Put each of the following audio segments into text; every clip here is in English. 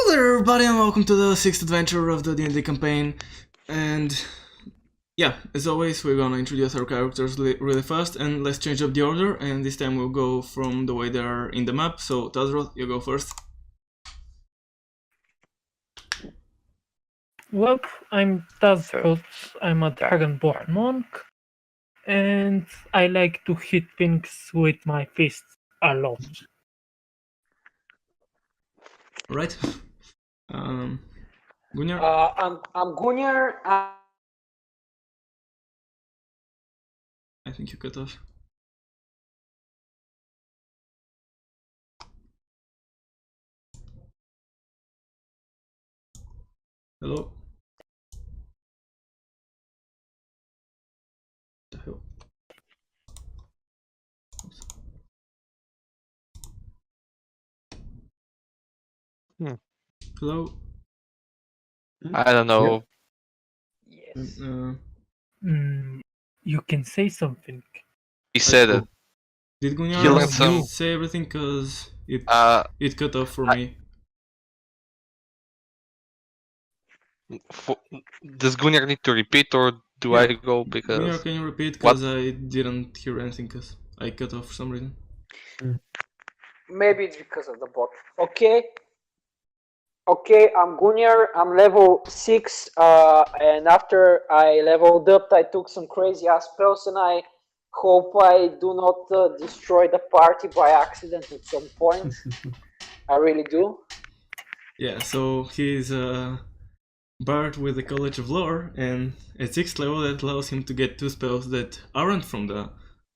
Hello there everybody and welcome to the 6th adventure of the D&D campaign. And yeah, as always we're gonna introduce our characters really fast and let's change up the order, and this time we'll go from the way they are in the map. So Tazroth, you go first. Well, I'm Tazroth. I'm a dragonborn monk, and I like to hit things with my fists a lot. Alright. Gunnar? I'm Gunnar. I think you cut off. Hello? The hell? Hello? I don't know. Yes. You can say something. He said it. Did Gunnar Killing some- say everything? Cause it cut off for me. Does Gunnar need to repeat or do Yeah. I go? Gunnar, Because can you repeat? What? Cause I didn't hear anything cause I cut off for some reason. Maybe it's because of the bot. Okay, I'm Gunnar. I'm level 6. And after I leveled up, I took some crazy ass spells, and I hope I do not destroy the party by accident at some point. I really do. Yeah, so he's a bard with the College of Lore, and at 6th level that allows him to get 2 spells that aren't from the...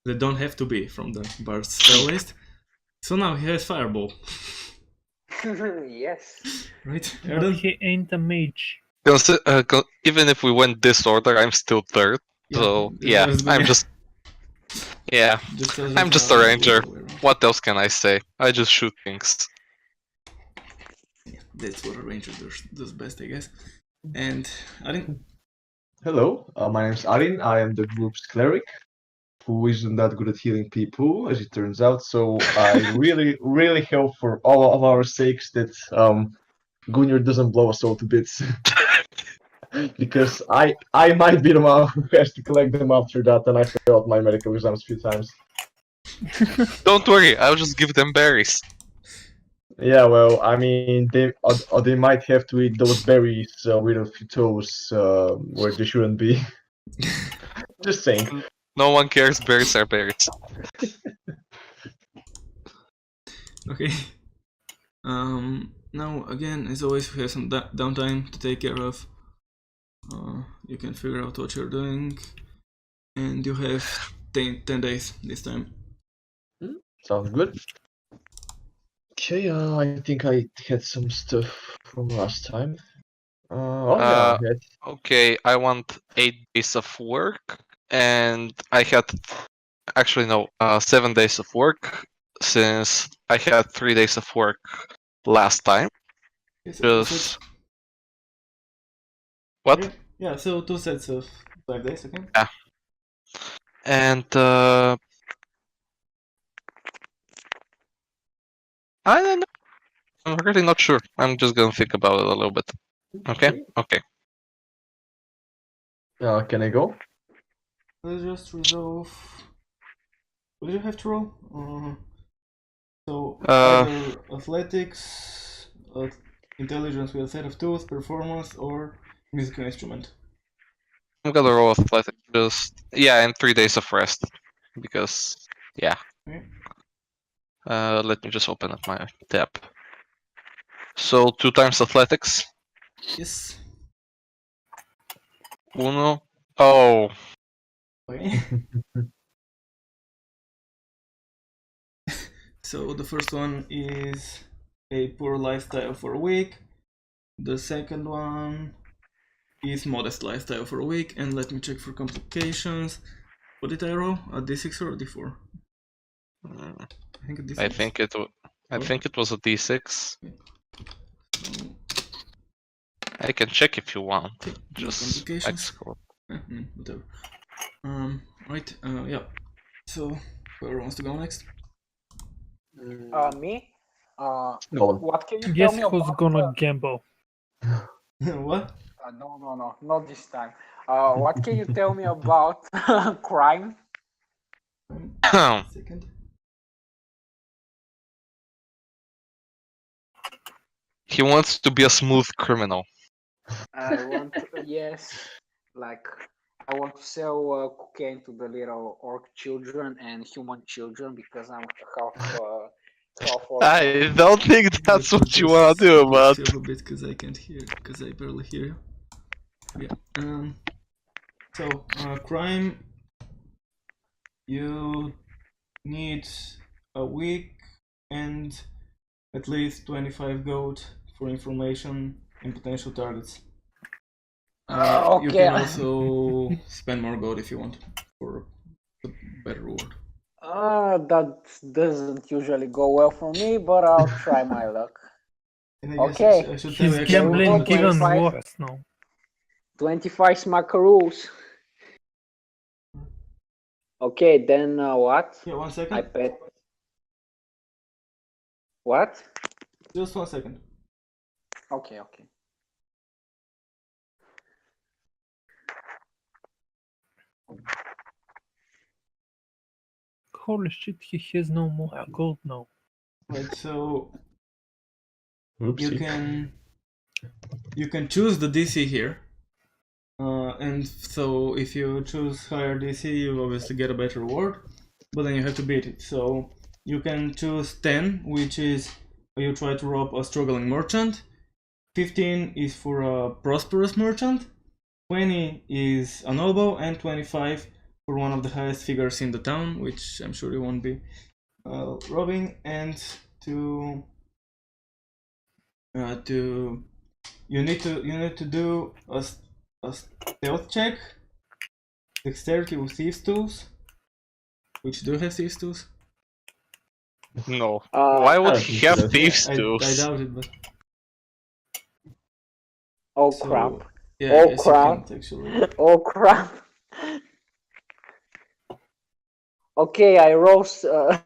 that don't have to be from the bard's spell list. So now he has Fireball. Yes. Right? But Erden? he ain't a mage. even if we went this order, I'm still third. So yeah, there's I'm Gunnar. just Just I'm just a ranger. What else can I say? I just shoot things. Yeah, that's what a ranger does best, I guess. And Arin? Hello, my name's Arin. I am the group's cleric, who isn't that good at healing people, as it turns out. So I really hope for all of our sakes that Gunnar doesn't blow us all to bits. Because I might be the one who has to collect them after that, and I failed my medical exams a few times. Don't worry, I'll just give them berries. Yeah, well, I mean, they might have to eat those berries with a few toes where they shouldn't be. Just saying. No one cares. Berries are berries. Okay. Now again, as always, we have some downtime to take care of. You can figure out what you're doing, and you have 10 days this time. Sounds good. Okay, I think I had some stuff from last time. Yeah, Okay, I want 8 days of work, and I had actually no 7 days of work since I had 3 days of work last time. Just what? Okay. Yeah, so 2 sets of 5 days, okay? Yeah. And I don't know. I'm really not sure. I'm just gonna think about it a little bit. Okay? Okay. Can I go? Let's just resolve. What did you have to roll? So either athletics, intelligence with a set of tools, performance, or musical instrument. I'm gonna roll athletic. Just and 3 days of rest. Because yeah. Okay. Let me just open up my tab. So 2 times athletics. Yes. Uno. Oh. Okay. So the first one is a poor lifestyle for a week. The second one is modest lifestyle for a week, and let me check for complications. What did I roll? A D6 or a D4? I think a D6. I think it was a D6. Okay. So, I can check if you want. okay, Just complications. X-score. Whatever. Right. Yeah. So whoever wants to go next. Me. Nolan. What can you tell Guess me who's about? gonna gamble? What? No, not this time. What can you tell me about crime? Second. He wants to be a smooth criminal. I want, yes, like I want to sell cocaine to the little orc children and human children because I'm half orc. I don't think that's Let me what you wanna just do, move but yourself a bit because I can't hear, because I barely hear you. Yeah. So crime. You need a week and at least 25 gold for information and potential targets. You Okay. can also spend more gold if you want for a better reward. That doesn't usually go well for me, but I'll try my luck. And I guess Okay. I should tell He's you actually gambling what even 25. worse now. 25 smackaroos. Okay, then what? Yeah, 1 second. I bet. What? Just 1 second. Okay. Holy shit, he has no more gold now. Right, so you Oopsie. can choose the DC here. And so if you choose higher DC, you obviously get a better reward, but then you have to beat it. So you can choose 10, which is you try to rob a struggling merchant. 15 is for a prosperous merchant. 20 is a noble, and 25 for one of the highest figures in the town, which I'm sure you won't be robbing. And you need to do a stealth check, dexterity with thieves tools, which do have thieves tools. no. Why I would don't he think so. have thieves I tools? doubt it, but Oh so crap. yeah, Oh, I guess crap. you can't actually. Oh crap. Okay, I rose. I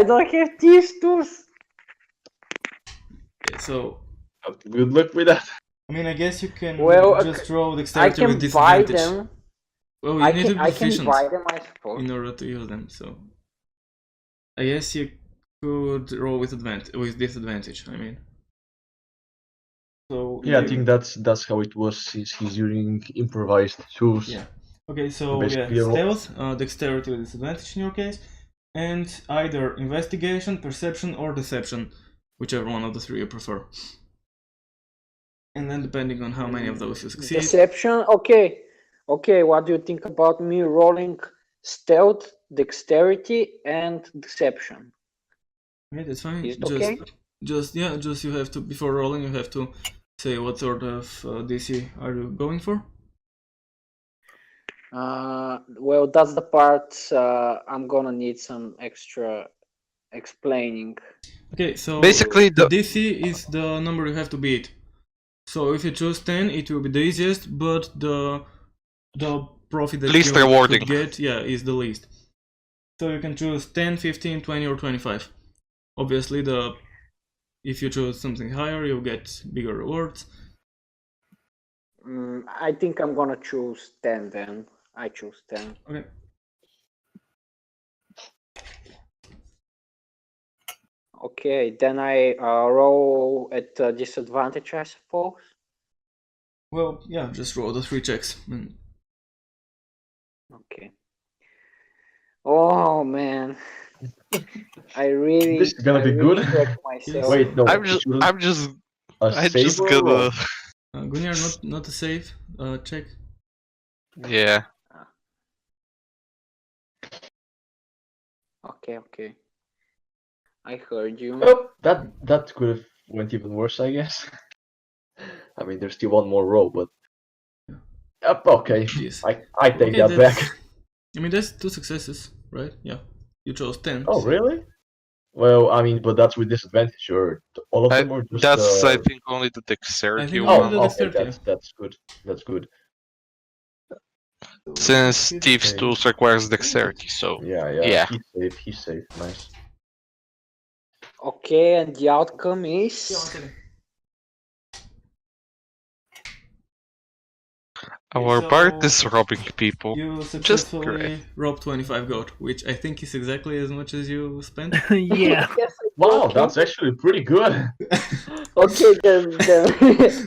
don't have these tools. Yeah, so Good luck with that. I mean, I guess you can Well, just roll I dexterity with can buy disadvantage. them. Well, I you need to can be I can proficient buy them, I suppose. in order to use them. So I guess you could roll with disadvantage. I mean. So Yeah, I think that's how it was since he's using improvised tools. Yeah. Okay, so Basically, stealth, dexterity with disadvantage in your case, and either investigation, perception, or deception, whichever one of the three you prefer. And then depending on how many of those you succeed. Deception. Okay. What do you think about me rolling stealth, dexterity, and deception? Okay, that's fine. Is it okay? Just you have to, before rolling, you have to say what sort of DC are you going for. Well, that's the part I'm gonna need some extra explaining. Okay, so Basically, the DC is the number you have to beat. So if you choose 10, it will be the easiest, but the profit that Least you rewarding. could get, is the least. So you can choose 10, 15, 20, or 25. Obviously, if you choose something higher, you'll get bigger rewards. I think I'm gonna choose 10 then. I choose 10. Okay. Okay, then I roll at disadvantage, I suppose. Well, yeah, just roll the 3 checks. Okay. Oh man, I really. This is gonna be good. Wrecked myself. Wait, no. I'm just A save or a roll? Gunnar, not a save. Check. Yeah. Okay. I heard you. Oh, that could have went even worse, I guess. I mean, there's still one more row, but okay. Yes. I take Okay, that back. I mean, that's 2 successes, right? Yeah. You chose 10. Oh, really? Well, I mean, but that's with disadvantage, or all of them, or just. That's I think only the dexterity think one. only the Okay, dexterity. that's good. That's good. Since Thieves Okay. tools requires dexterity, so Yeah. Yeah. He's safe. Nice. Okay, and the outcome Yeah, one is second. Our so bard is robbing people. You Just successfully robbed 25 gold, which I think is exactly as much as you spent. Yeah. yes. Wow, Okay. that's actually pretty good. Okay, then.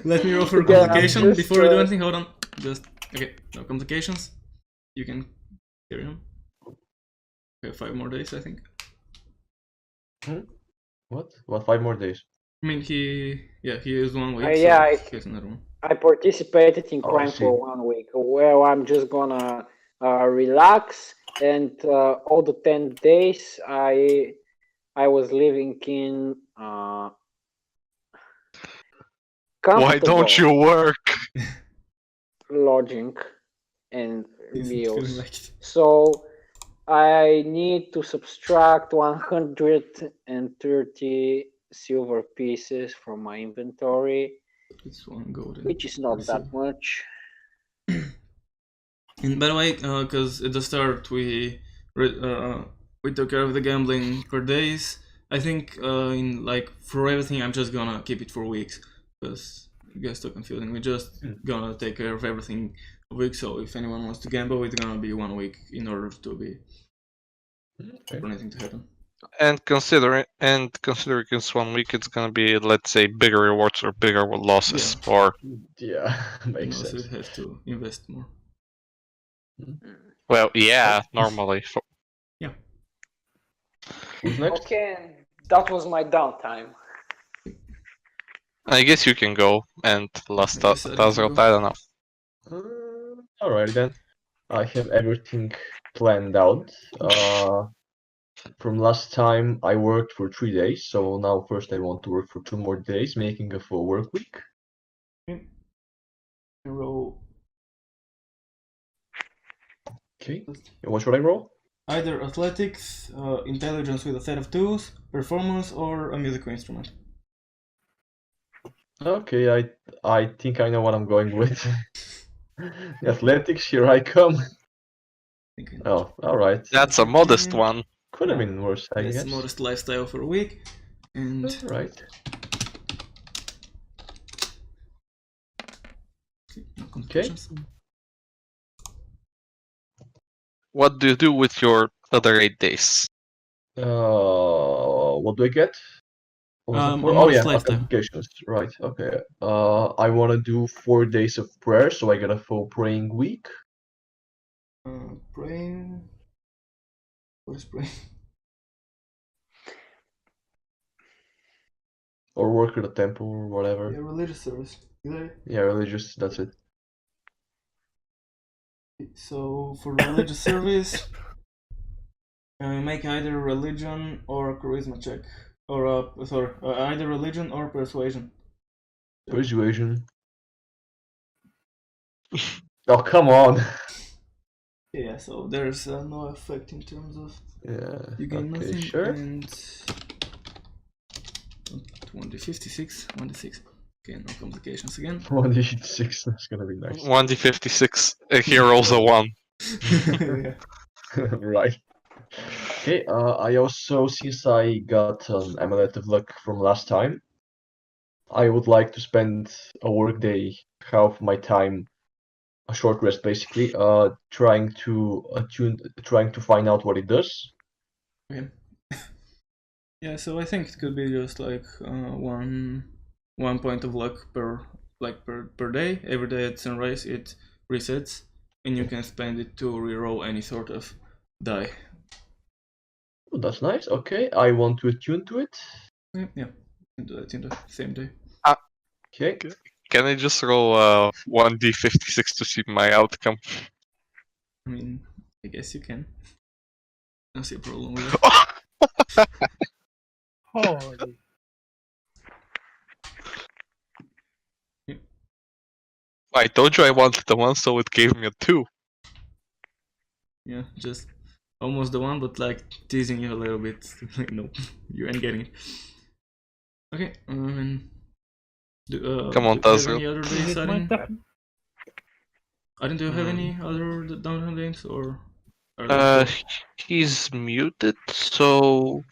Let me roll for Then I'm complication just, before we do anything. Hold on. Just okay. No complications. You can carry on. Okay, 5 more days, I think. What? What? 5 more days? I mean, he used 1 week, yeah, so he has another one. I participated in Oh, I crime see. for 1 week. Well, I'm just gonna relax, and all the 10 days I was living in why comfortable don't you work? lodging and He's feeling meals. like it. So I need to subtract 130 silver pieces from my inventory, It's 1 gold. which is not that much. And by the way, because at the start we took care of the gambling for days. I think in like for everything, I'm just gonna keep it for weeks because it gets too confusing. We're just gonna take care of everything a week. So if anyone wants to gamble, it's gonna be 1 week in order to be for anything to happen. And considering it's 1 week, it's gonna be, let's say, bigger rewards or bigger losses, or Yeah, And makes also sense. you have to invest more. well, yeah, normally. Who's next? Okay, and that was my downtime. I guess you can go and last I guess I Tazrot, can go. I don't know. Alrighty then. I have everything planned out. From last time I worked for 3 days, so now first I want to work for 2 more days, making a full work week. Roll Okay. And what should I roll? either athletics, intelligence with a set of tools, performance, or a musical instrument. Okay, I think I know what I'm going with. Athletics, here I come. Oh, alright. That's a modest one. Could have Yeah. been worse, I It's guess. a modest lifestyle for a week, and Alright. no complications. What do you do with your other 8 days? What do I get? What was it for? A Oh yeah, modest lifestyle. complications. Right, okay. I wanna do 4 days of prayer, so I get a full praying week. Praying. What is praying? Or work at a temple or whatever. Yeah, religious service. Yeah, religious, that's it. So for religious service, make either religion or charisma check, or either religion or persuasion. Persuasion. Oh, come on. Yeah, so there's no effect in terms of Yeah, you gain okay, nothing, sure. and 1d56, 1d6. Okay, no complications again. 1d6, that's gonna be nice. 1d56. He rolls a 1. Yeah. Right. Okay, I also, since I got an amulet of luck from last time, I would like to spend a work day, half my time, a short rest basically, trying to find out what it does. Okay. Yeah, so I think it could be just like one point of luck per day. Every day at sunrise it resets, and you can spend it to reroll any sort of die. Oh, that's nice. Okay, I want to attune to it. Yeah, you can do that in the same day. Okay. Can I just roll 1d56 to see my outcome? I mean, I guess you can. I don't see a problem with it. Holy. I told you I wanted the 1, so it gave me a 2. Yeah, just almost the one, but like teasing you a little bit. Like, no, you ain't getting it. Okay, Come on, do you have Tazrot. any other Is days, it my Arin? turn? Arin, do you have any other downtown games, or? He's muted, so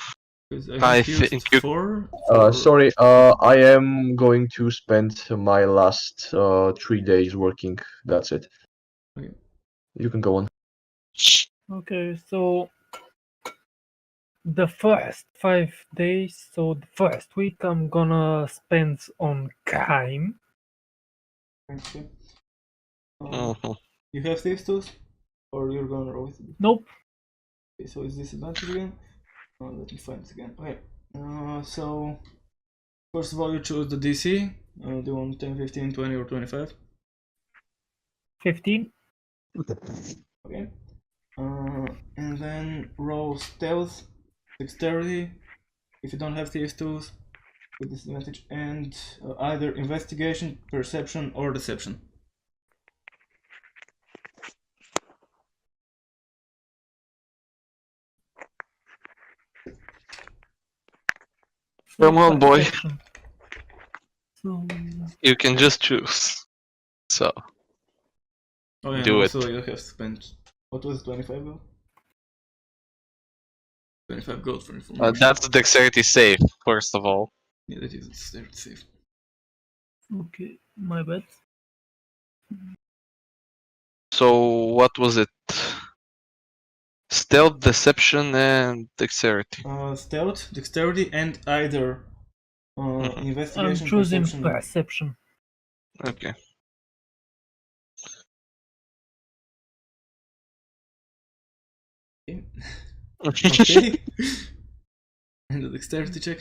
Because I have used think you- 4. Sorry, I am going to spend my last 3 days working. That's it. Okay. You can go on. Okay, so the first 5 days, so the first week I'm gonna spend on crime. Okay. Mhm. You have thieves tools? Or you're gonna roll with it? Nope. Okay, so is this advantage again? Let me find it again. Okay. So first of all you choose the DC. Do you want 10, 15, 20 or 25? 15. Okay. And then roll stealth, dexterity, if you don't have thieves tools, with disadvantage, and either investigation, perception, or deception. So Come on, boy. perception. So You can just choose. So Oh yeah, do and it. also you have spent, what was it, 25 gold? 25 gold for information. That's the dexterity save, first of all. Yeah, that is dexterity save. okay, my bad. So what was it? Stealth, deception, and dexterity. Stealth, dexterity, and either Mhm. investigation, I'm choosing perception. perception. Okay. Okay. Okay. And the dexterity check.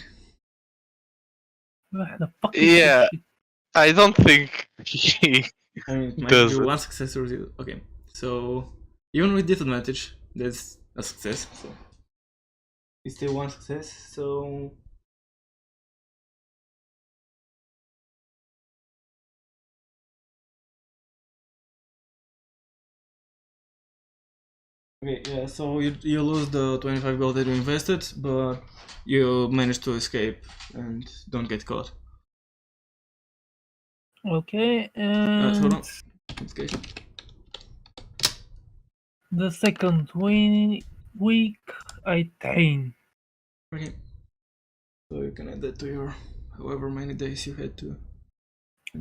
Where the fuck is Yeah. this shit? I don't think he I mean, it might does be it. one success or zero. Okay, so even with disadvantage, that's a success. So it's still one success. So okay, yeah. So you lose the 25 gold that you invested, but you manage to escape and don't get caught. Okay, Hold and on. Investigation. the second week I train. Okay. So you can add that to your however many days you had to.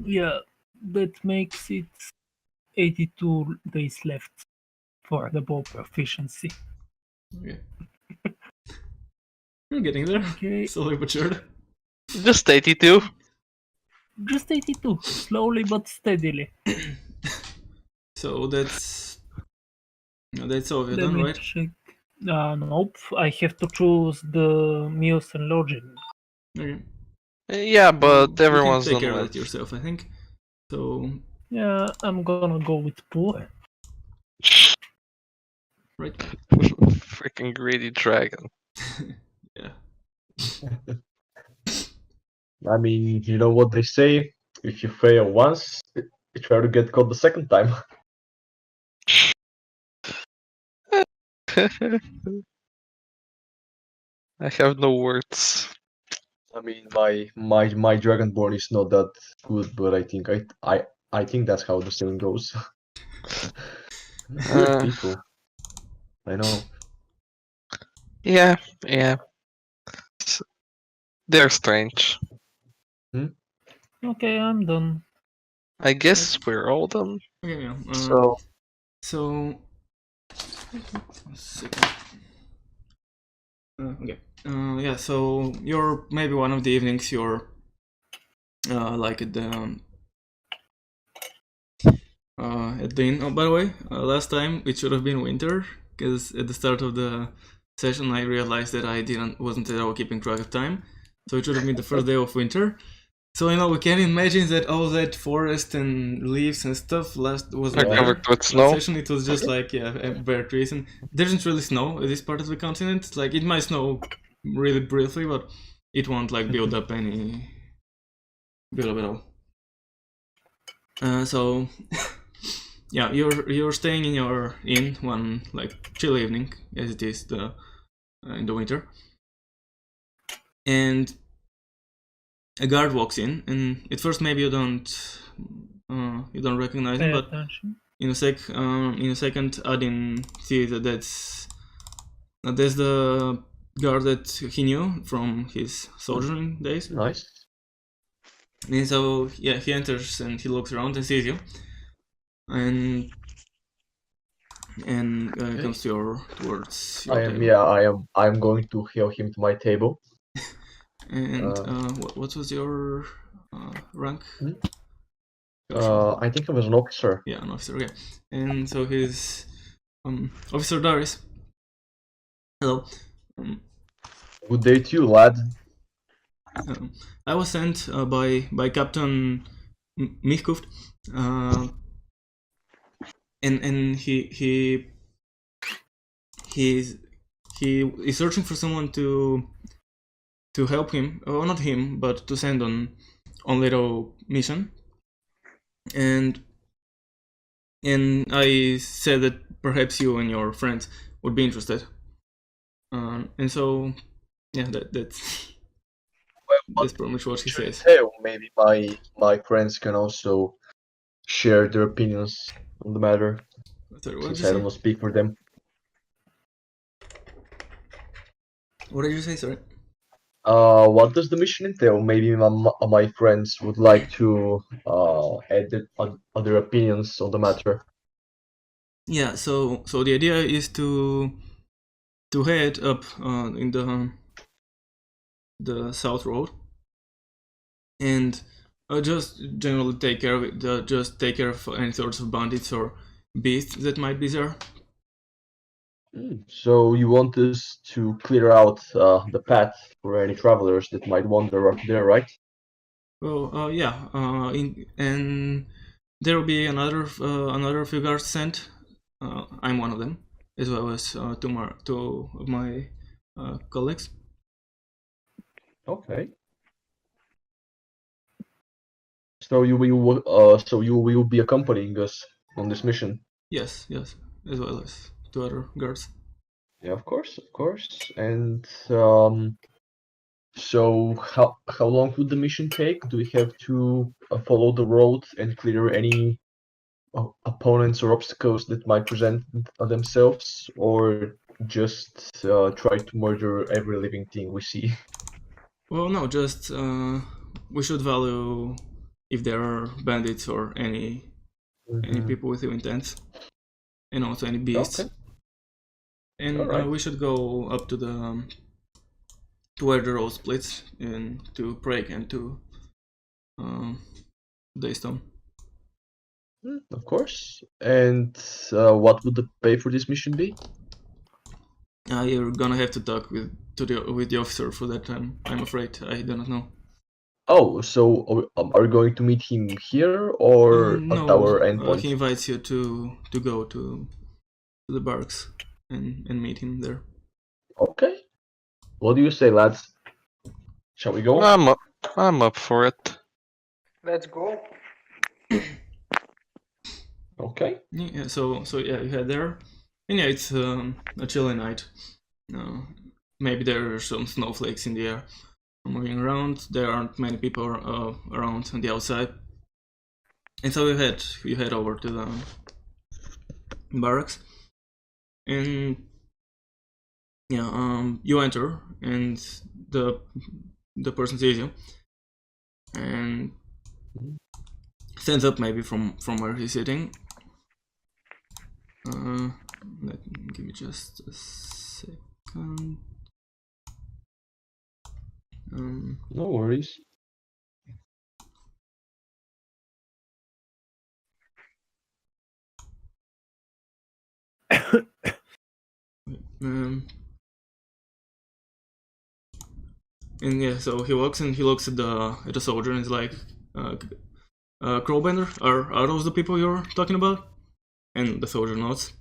Yeah, that makes it 82 days left for the bow proficiency. Okay. You're getting there. Okay, Slowly but surely. Just 82. just 82, slowly but steadily. So that's all you've Let done, me right? check. Nope, I have to choose the meals and lodging. Okay. Yeah, but You everyone's can take done care of with. that yourself, I think. So Yeah, I'm gonna go with poor. right. Freaking greedy dragon. Yeah. I mean, you know what they say? If you fail once, you try to get caught the second time. I have no words. I mean, my Dragonborn is not that good, but I think that's how the saying goes. Weird people. I know. Yeah. They're strange. Okay, I'm done. I guess we're all done. Okay, yeah. So One second. Okay. Yeah. So you're maybe one of the evenings you're like at the inn. Oh, by the way, last time it should have been winter because at the start of the session I realized that I wasn't at all keeping track of time, so it should have been the first day of winter. So we can imagine that all that forest and leaves and stuff was are bare. covered with Last snow. session it was just like bare trees, and there isn't really snow at this part of the continent. Like it might snow really briefly, but it won't like build up at all. So yeah, you're staying in your inn one like chill evening as it is in the winter, and a guard walks in, and at first maybe you don't recognize him, Pay but attention. in a second Adin sees that there's the guard that he knew from his soldiering days. Nice. And so yeah, he enters and he looks around and sees you, and comes towards your table. I'm going to heal him to my table. And what was your rank? I think I was an officer. Yeah, an officer. Okay. And so his Officer Darius. Hello. Good day to you, lad. I was sent by Captain Mihkuft, and he is searching for someone to help him, or not him, but to send on little mission. And I said that perhaps you and your friends would be interested. And so yeah, that's pretty much what he says. Maybe my friends can also share their opinions on the matter. Sorry, Since I don't speak for them. What did you say? Sorry. What does the mission entail? Maybe my friends would like to add their opinions on the matter. Yeah. So the idea is to head up in the south road, and just generally take care of it. Just take care of any sorts of bandits or beasts that might be there. So you want us to clear out the path for any travelers that might wander up there, right? Well, yeah. And there will be another few guards sent. I'm one of them, as well as two of my colleagues. Okay. So you will be accompanying us on this mission. Yes, as well as two other guards. Yeah, of course. And so how long would the mission take? Do we have to follow the road and clear any opponents or obstacles that might present themselves, or just try to murder every living thing we see? Well, no, just we should value if there are bandits or any people with ill intents, and also any beasts. Okay. And we should go up to where the road splits, and to Prague and to Daystone. Of course. And what would the pay for this mission be? You're gonna have to talk with the officer for that time. I'm afraid I do not know. Oh, so are you going to meet him here or at our endpoint? He invites you to go to the barracks and meet him there. Okay. What do you say, lads? Shall we go? I'm up for it. Let's go. Okay. Yeah. So yeah, you head there, and yeah, it's a chilly night. Maybe there are some snowflakes in the air moving around. There aren't many people around on the outside, and so you head over to the barracks, and yeah, you enter, and the person sees you and stands up maybe from where he's sitting. Give me just a second. No worries. And yeah, so he walks and he looks at the soldier and is like, Crowbender, are those the people you're talking about? And the soldier nods.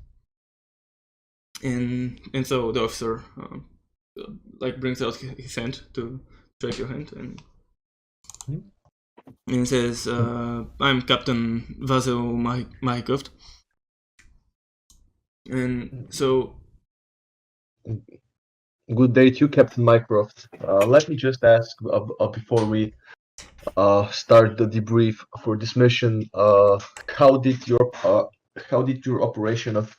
And so the officer like brings out his hand to shake your hand and says, I'm Captain Vasil Mahikoft. And so good day to you, Captain Mycroft. Let me just ask before we start the debrief for this mission. How did your operation of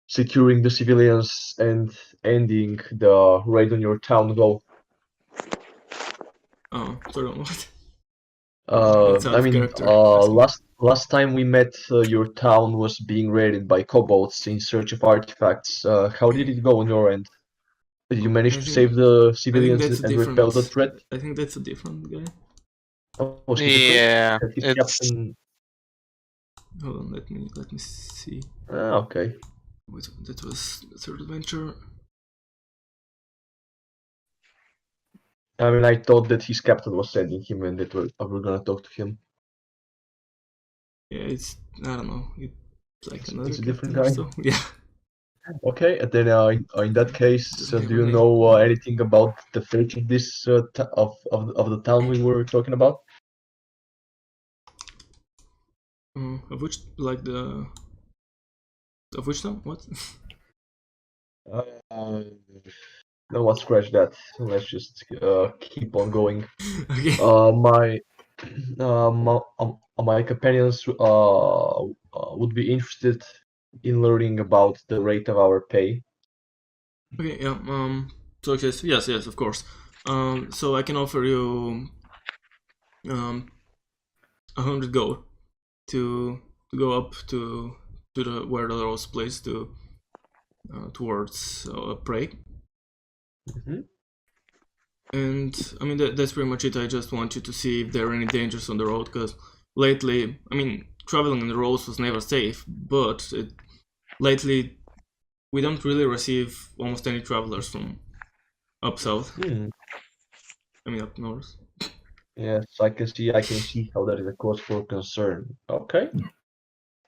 securing the civilians and ending the raid on your town goal. Oh, sorry, what? I sounds mean, character interesting. last time we met, your town was being raided by kobolds in search of artifacts. How did it go on your end? Did you manage I to think- save the I think civilians that's a and repel the different. threat? I think that's a different guy. Oh, was he different? Yeah, That his it's captain. Hold on, let me see. Okay. Wait, that was the third adventure. I mean, I thought that his captain was sending him and that we're gonna talk to him. Yeah, it's I don't know. It's like It's another a different captain or guy. so. Yeah. Okay, and then in that case, Doesn't have do a you name. know anything about the fate of this of the town we were talking about? Of which like the of which town? What? Uh, no, let's scratch that. Let's just keep on going. Okay. My companions would be interested in learning about the rate of our pay. Okay. Yeah. So yes, of course. So I can offer you 100 gold to go up to the where the rose place to towards Prague. Mhm. And I mean that's pretty much it. I just want you to see if there are any dangers on the road, because lately, I mean, traveling on the roads was never safe, but lately we don't really receive almost any travelers from up south. Hmm. I mean up north. Yes, I can see how that is a cause for concern. Okay.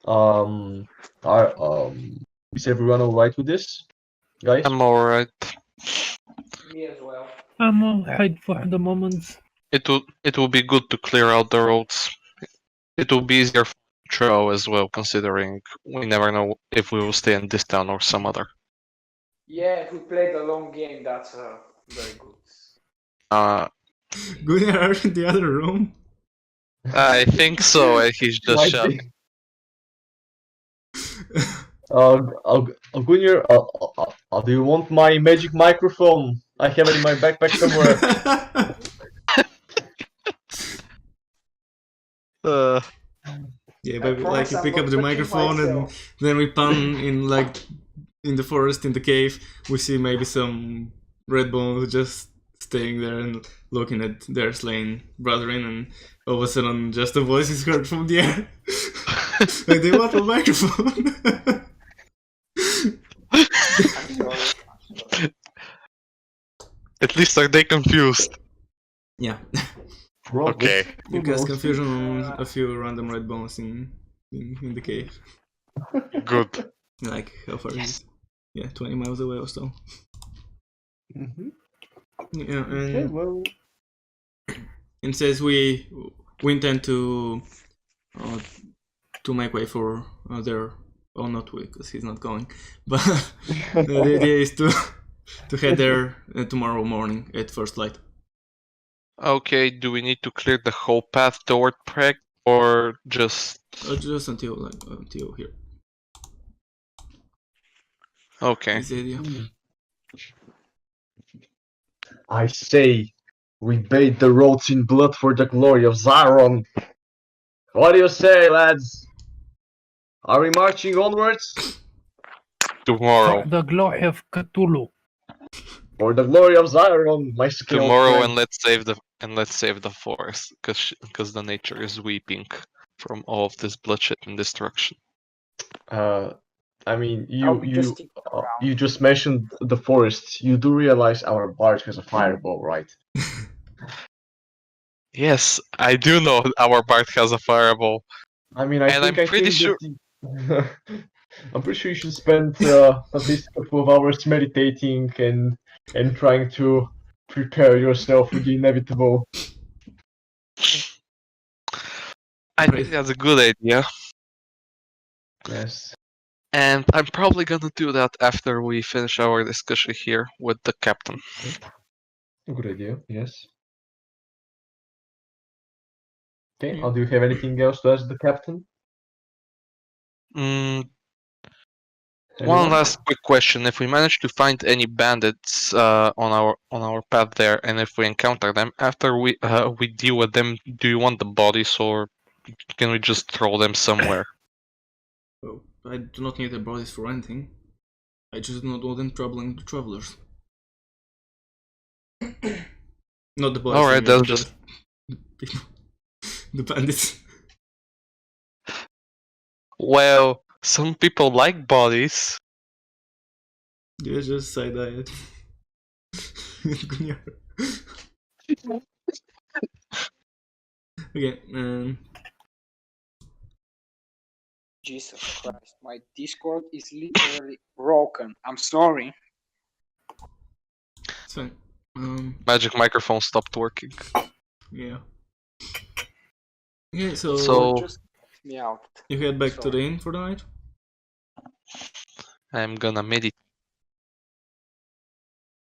Um, is everyone all right with this, guys? I'm alright. Me as well. I'm alright for the moment. It will be good to clear out the roads. It will be easier for Tro as well, considering we never know if we will stay in this town or some other. Yeah, if we played a long game, that's very good. Gunnar, are you in the other room? I think so. He's just Might shut. be. Gunnar, do you want my magic microphone? I have it in my backpack somewhere. Yeah, I but like promise you I'm pick not up the touching microphone and myself. then we pan in the forest in the cave. We see maybe some red bones just staying there and looking at their slain brethren, and all of a sudden just a voice is heard from the air. Like, they want a microphone. I'm sorry. At least are they confused? Yeah, Okay. you cast confusion on a few random red bones in the cave. Good. Like, how far is it? Yeah, 20 miles away or so. Mhm. Yeah, Okay, and well, it says we intend to make way for their. Well, not we, because he's not going. But the idea is to head there tomorrow morning at first light. Okay, do we need to clear the whole path toward Prague or just Just until here. okay? Is the idea. I say, we bathe the roads in blood for the glory of Zaron. What do you say, lads? Are we marching onwards? Tomorrow. For the glory of Cthulhu. For the glory of Zaron, my skilled Tomorrow, friend. and let's save the forest, because the nature is weeping from all of this bloodshed and destruction. I mean, I'll be just sticking around. you just mentioned the forest. You do realize our barge has a fireball, right? Yes, I do know our Bart has a fireball. I mean, And I'm pretty sure. I'm pretty sure you should spend at least a couple of hours meditating and trying to prepare yourself for the inevitable. I think that's a good idea. Yes. And I'm probably gonna do that after we finish our discussion here with the captain. Good idea. Yes. Okay. Yeah. Do you have anything else to ask the captain? Mm, One Anyone? last quick question: if we manage to find any bandits on our path there, and if we encounter them after we deal with them, do you want the bodies or can we just throw them somewhere? Oh, I do not need the bodies for anything. I just do not want them troubling the travelers. Not the bodies. All I right, mean, that's just the people, the bandits. well. Some people like bodies. Yeah, just side eye it. Okay, Jesus Christ, my Discord is literally broken. I'm sorry. it's fine. Magic microphone stopped working. Yeah. Okay, so So Just get me out. you head back to Sorry. the inn for the night. I'm gonna meditate.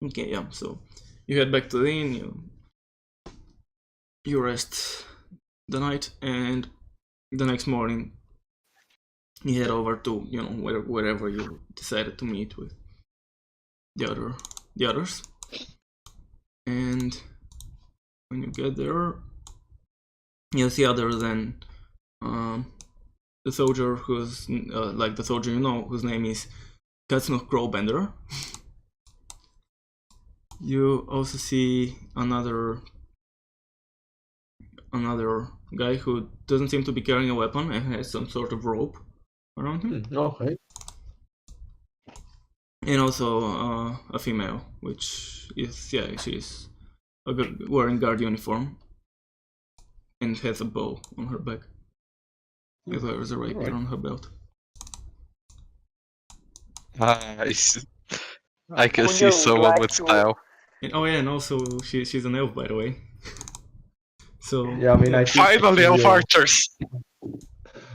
Okay, yeah. So you head back to the inn. You rest the night, and the next morning you head over to wherever you decided to meet with the others. And when you get there, you'll see other than the soldier who's like the soldier whose name is Katsno Crowbender. You also see another guy who doesn't seem to be carrying a weapon and has some sort of rope around him. Okay. And also a female, which is, yeah, she's wearing guard uniform and has a bow on her back, as well as a rapier on her belt. I can Kunya see would someone like with to- style. And, oh yeah, and also she's an elf, by the way. So Yeah, I mean, I think Finally, elf archers.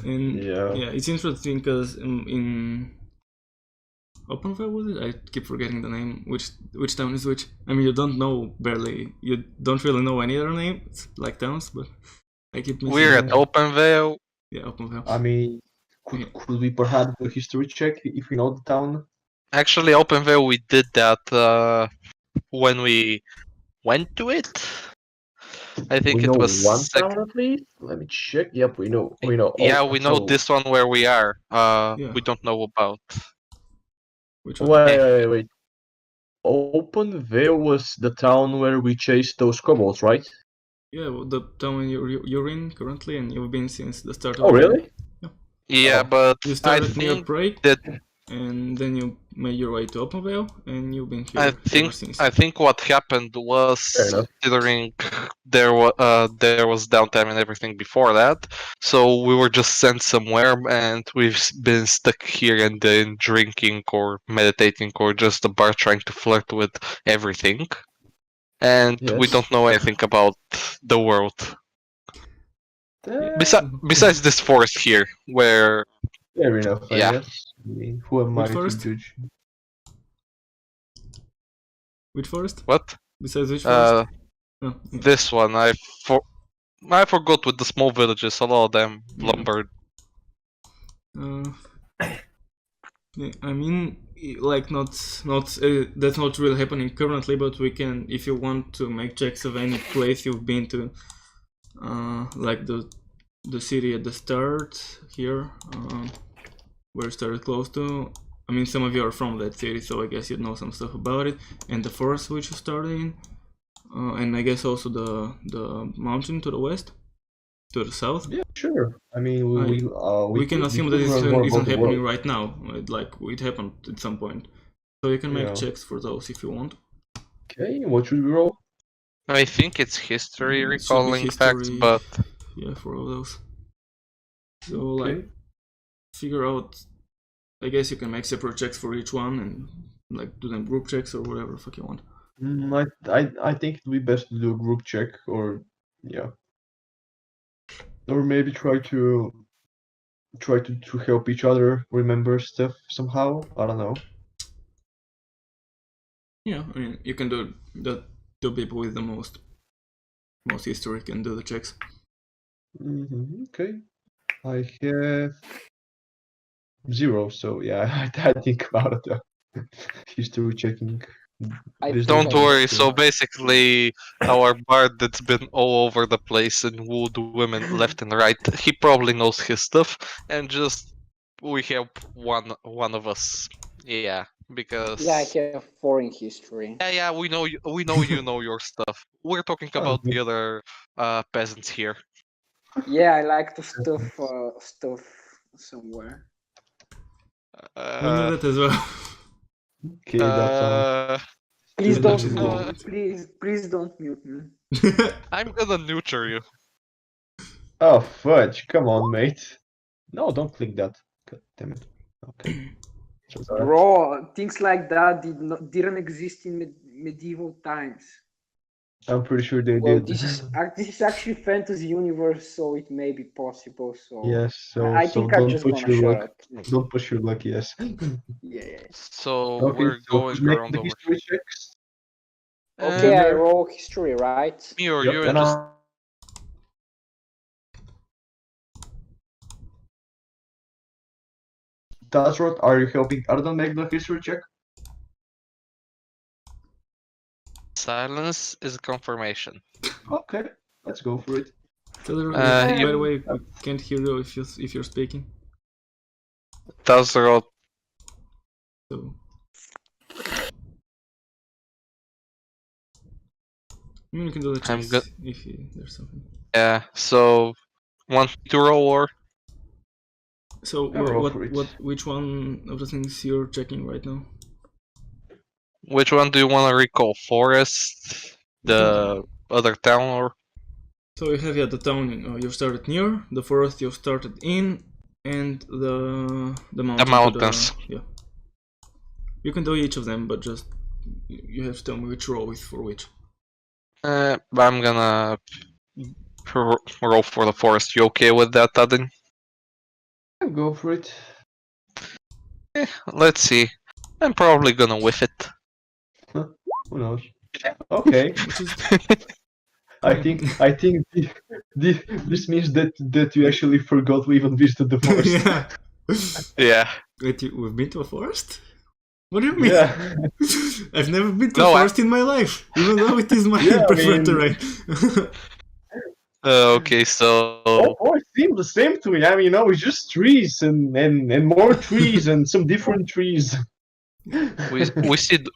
and Yeah. yeah, it's interesting because in Openville, was it? I keep forgetting the name. Which town is which? I mean, you don't know barely. You don't really know any other names like towns, but I keep missing. We're at Openvale. Yeah, Openville. I mean, could we perhaps do a history check if we know the town? Actually, Openvale, we did that when we went to it. I think We it know was one town at least. Let me check. Yep, we know. Yeah, Oh, we know so- this one where we are. Yeah. We don't know about. Which one? Wait. Openvale was the town where we chased those kobolds, right? Yeah, well, the town you're in currently, and you've been since the start of. Oh, really? Yeah, Oh. but You I started near think break, that and then you made your way to Openvale, and you've been here I ever think since. I think what happened was, Fair enough. considering there was downtime and everything before that, so we were just sent somewhere, and we've been stuck here and then drinking or meditating or just a bar trying to flirt with everything, and we Yes. don't know anything about the world Eh, besides this forest here, where Fair enough, I Yeah. guess. I mean, who am Which I to forest? judge? Which forest? what Besides which forest? Oh, okay. this one I forgot with the small villages, a lot of them Yeah. lumbered. Yeah, I mean, like not that's not really happening currently, but we can, if you want to make checks of any place you've been to, like the city at the start here, where you started close to. I mean, some of you are from that city, so I guess you'd know some stuff about it, and the forest which you started in, and I guess also the mountain to the west, to the south. Yeah, sure. I mean, We can assume that could it learn more isn't about the happening world. right now. Like it happened at some point, so you can make Yeah. checks for those if you want. Okay, what should we roll? I think it's history It should be recalling facts, history. but Yeah, for all those. So Okay. like, figure out. I guess you can make separate checks for each one and like do them group checks or whatever the fuck you want. I think it'd be best to do a group check, or yeah, or maybe try to help each other remember stuff somehow. I don't know. Yeah, I mean you can do the two people with the most history can do the checks. Okay, I have 0. So yeah, I think about it. History checking. I There's Don't no worry. history. So basically, our bard that's been all over the place and wooed women left and right, he probably knows his stuff, and just we have one of us. Yeah, because Yeah, I have foreign history. yeah, we know you know your stuff. We're talking Oh, about good. the other peasants here. Yeah, I like to stuff somewhere. We knew Uh, that as well. Okay, that sounds. Please Even though don't she's mute good me. at Please don't mute me. it. I'm gonna neuter you. Oh fudge! Come on, mate. No, don't click that. God damn it. Okay. So that- Bro, things like that didn't exist in medieval times. I'm pretty sure they Well, did. this is actually fantasy universe, so it may be possible. So Yes. So I so think I'm don't just push gonna your shut luck. up. Don't push your luck. Yes. Yeah. So Okay. we're So who's going making around the over. history checks? Okay, I Winner. roll history, right? Me or Yep. you, And and just Tazrot, are you helping Ardan make the history check? silence is a confirmation. Okay. Let's go for it. Tell her, you- by the way, we can't hear you if you're speaking. Tazrot, So I mean, you can do the I'm checks good. if there's something. Yeah. So want me to roll or So Yeah, roll for it. which one of the things you're checking right now? which one do you want to recall? Forest, the other town, or So you have the town you started near, the forest you started in, and the mountain. the mountains? Yeah. You can do each of them, but just you have to tell me which row is for which. I'm gonna roll for the forest. You okay with that, Adin? Yeah, go for it. Let's see. I'm probably gonna whiff it. Who knows? Okay. Which is I think this means that you actually forgot we even visited the forest. yeah. Yeah. Wait, we've been to a forest? What do you mean? Yeah. I've never been to No, a forest in my life, even though it is my Yeah, I preferred mean- terrain. Okay, so Oh, it seemed the same to me. I mean, it's just trees and more trees and some different trees.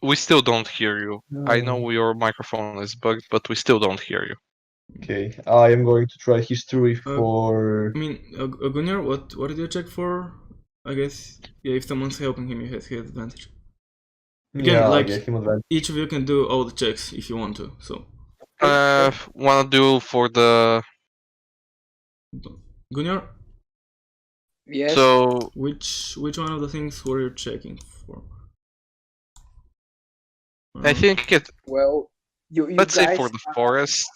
we still don't hear you. I know your microphone is bugged, but we still don't hear you. Okay, I am going to try history for. I mean, Gunnar, what did you check for? I guess, yeah, if someone's helping him, he has advantage. Again, Yeah, like, I gave him advantage. each of you can do all the checks if you want to, so. Wanna do for the Gunnar, Yes. so which one of the things were you checking for? I think it. Well, you Let's say guys for the forest.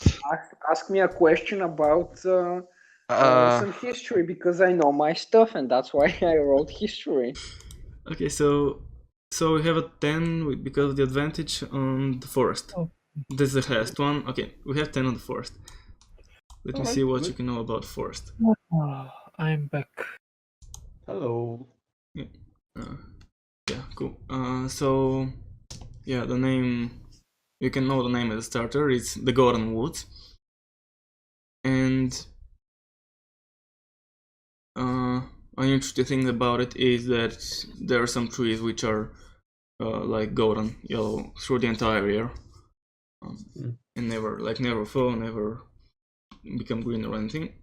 ask me a question about some history because I know my stuff and that's why I wrote history. Okay, so we have a 10 because of the advantage on the forest. Oh. This is the highest one. Okay, we have 10 on the forest. Let me Alright, see what good. you can know about forest. I'm back. Hello. Yeah, cool. So yeah, the name, you can know the name as a starter. It's the Golden Woods, and an interesting thing about it is that there are some trees which are like golden yellow through the entire year, and never fall, never become green or anything.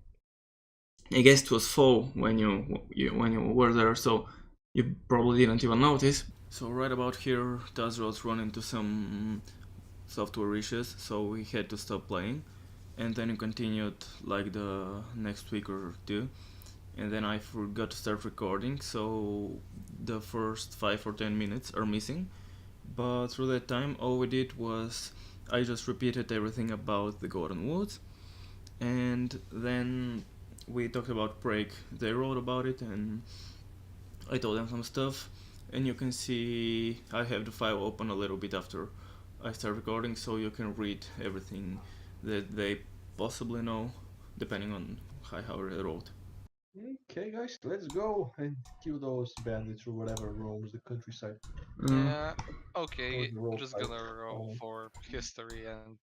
I guess it was fall when you were there, so you probably didn't even notice. So right about here, Tazrot run into some software issues, so we had to stop playing, and then it continued like the next week or two, and then I forgot to start recording, so the first 5 or 10 minutes are missing. But through that time, all we did was I just repeated everything about the Golden Woods, and then we talked about Prague. They wrote about it, and I told them some stuff, and you can see I have the file open a little bit after I start recording, so you can read everything that they possibly know, depending on how they wrote. Okay, guys, let's go and kill those bandits or whatever roams the countryside. Yeah. Or Okay. the roll Just type. gonna roll for history, and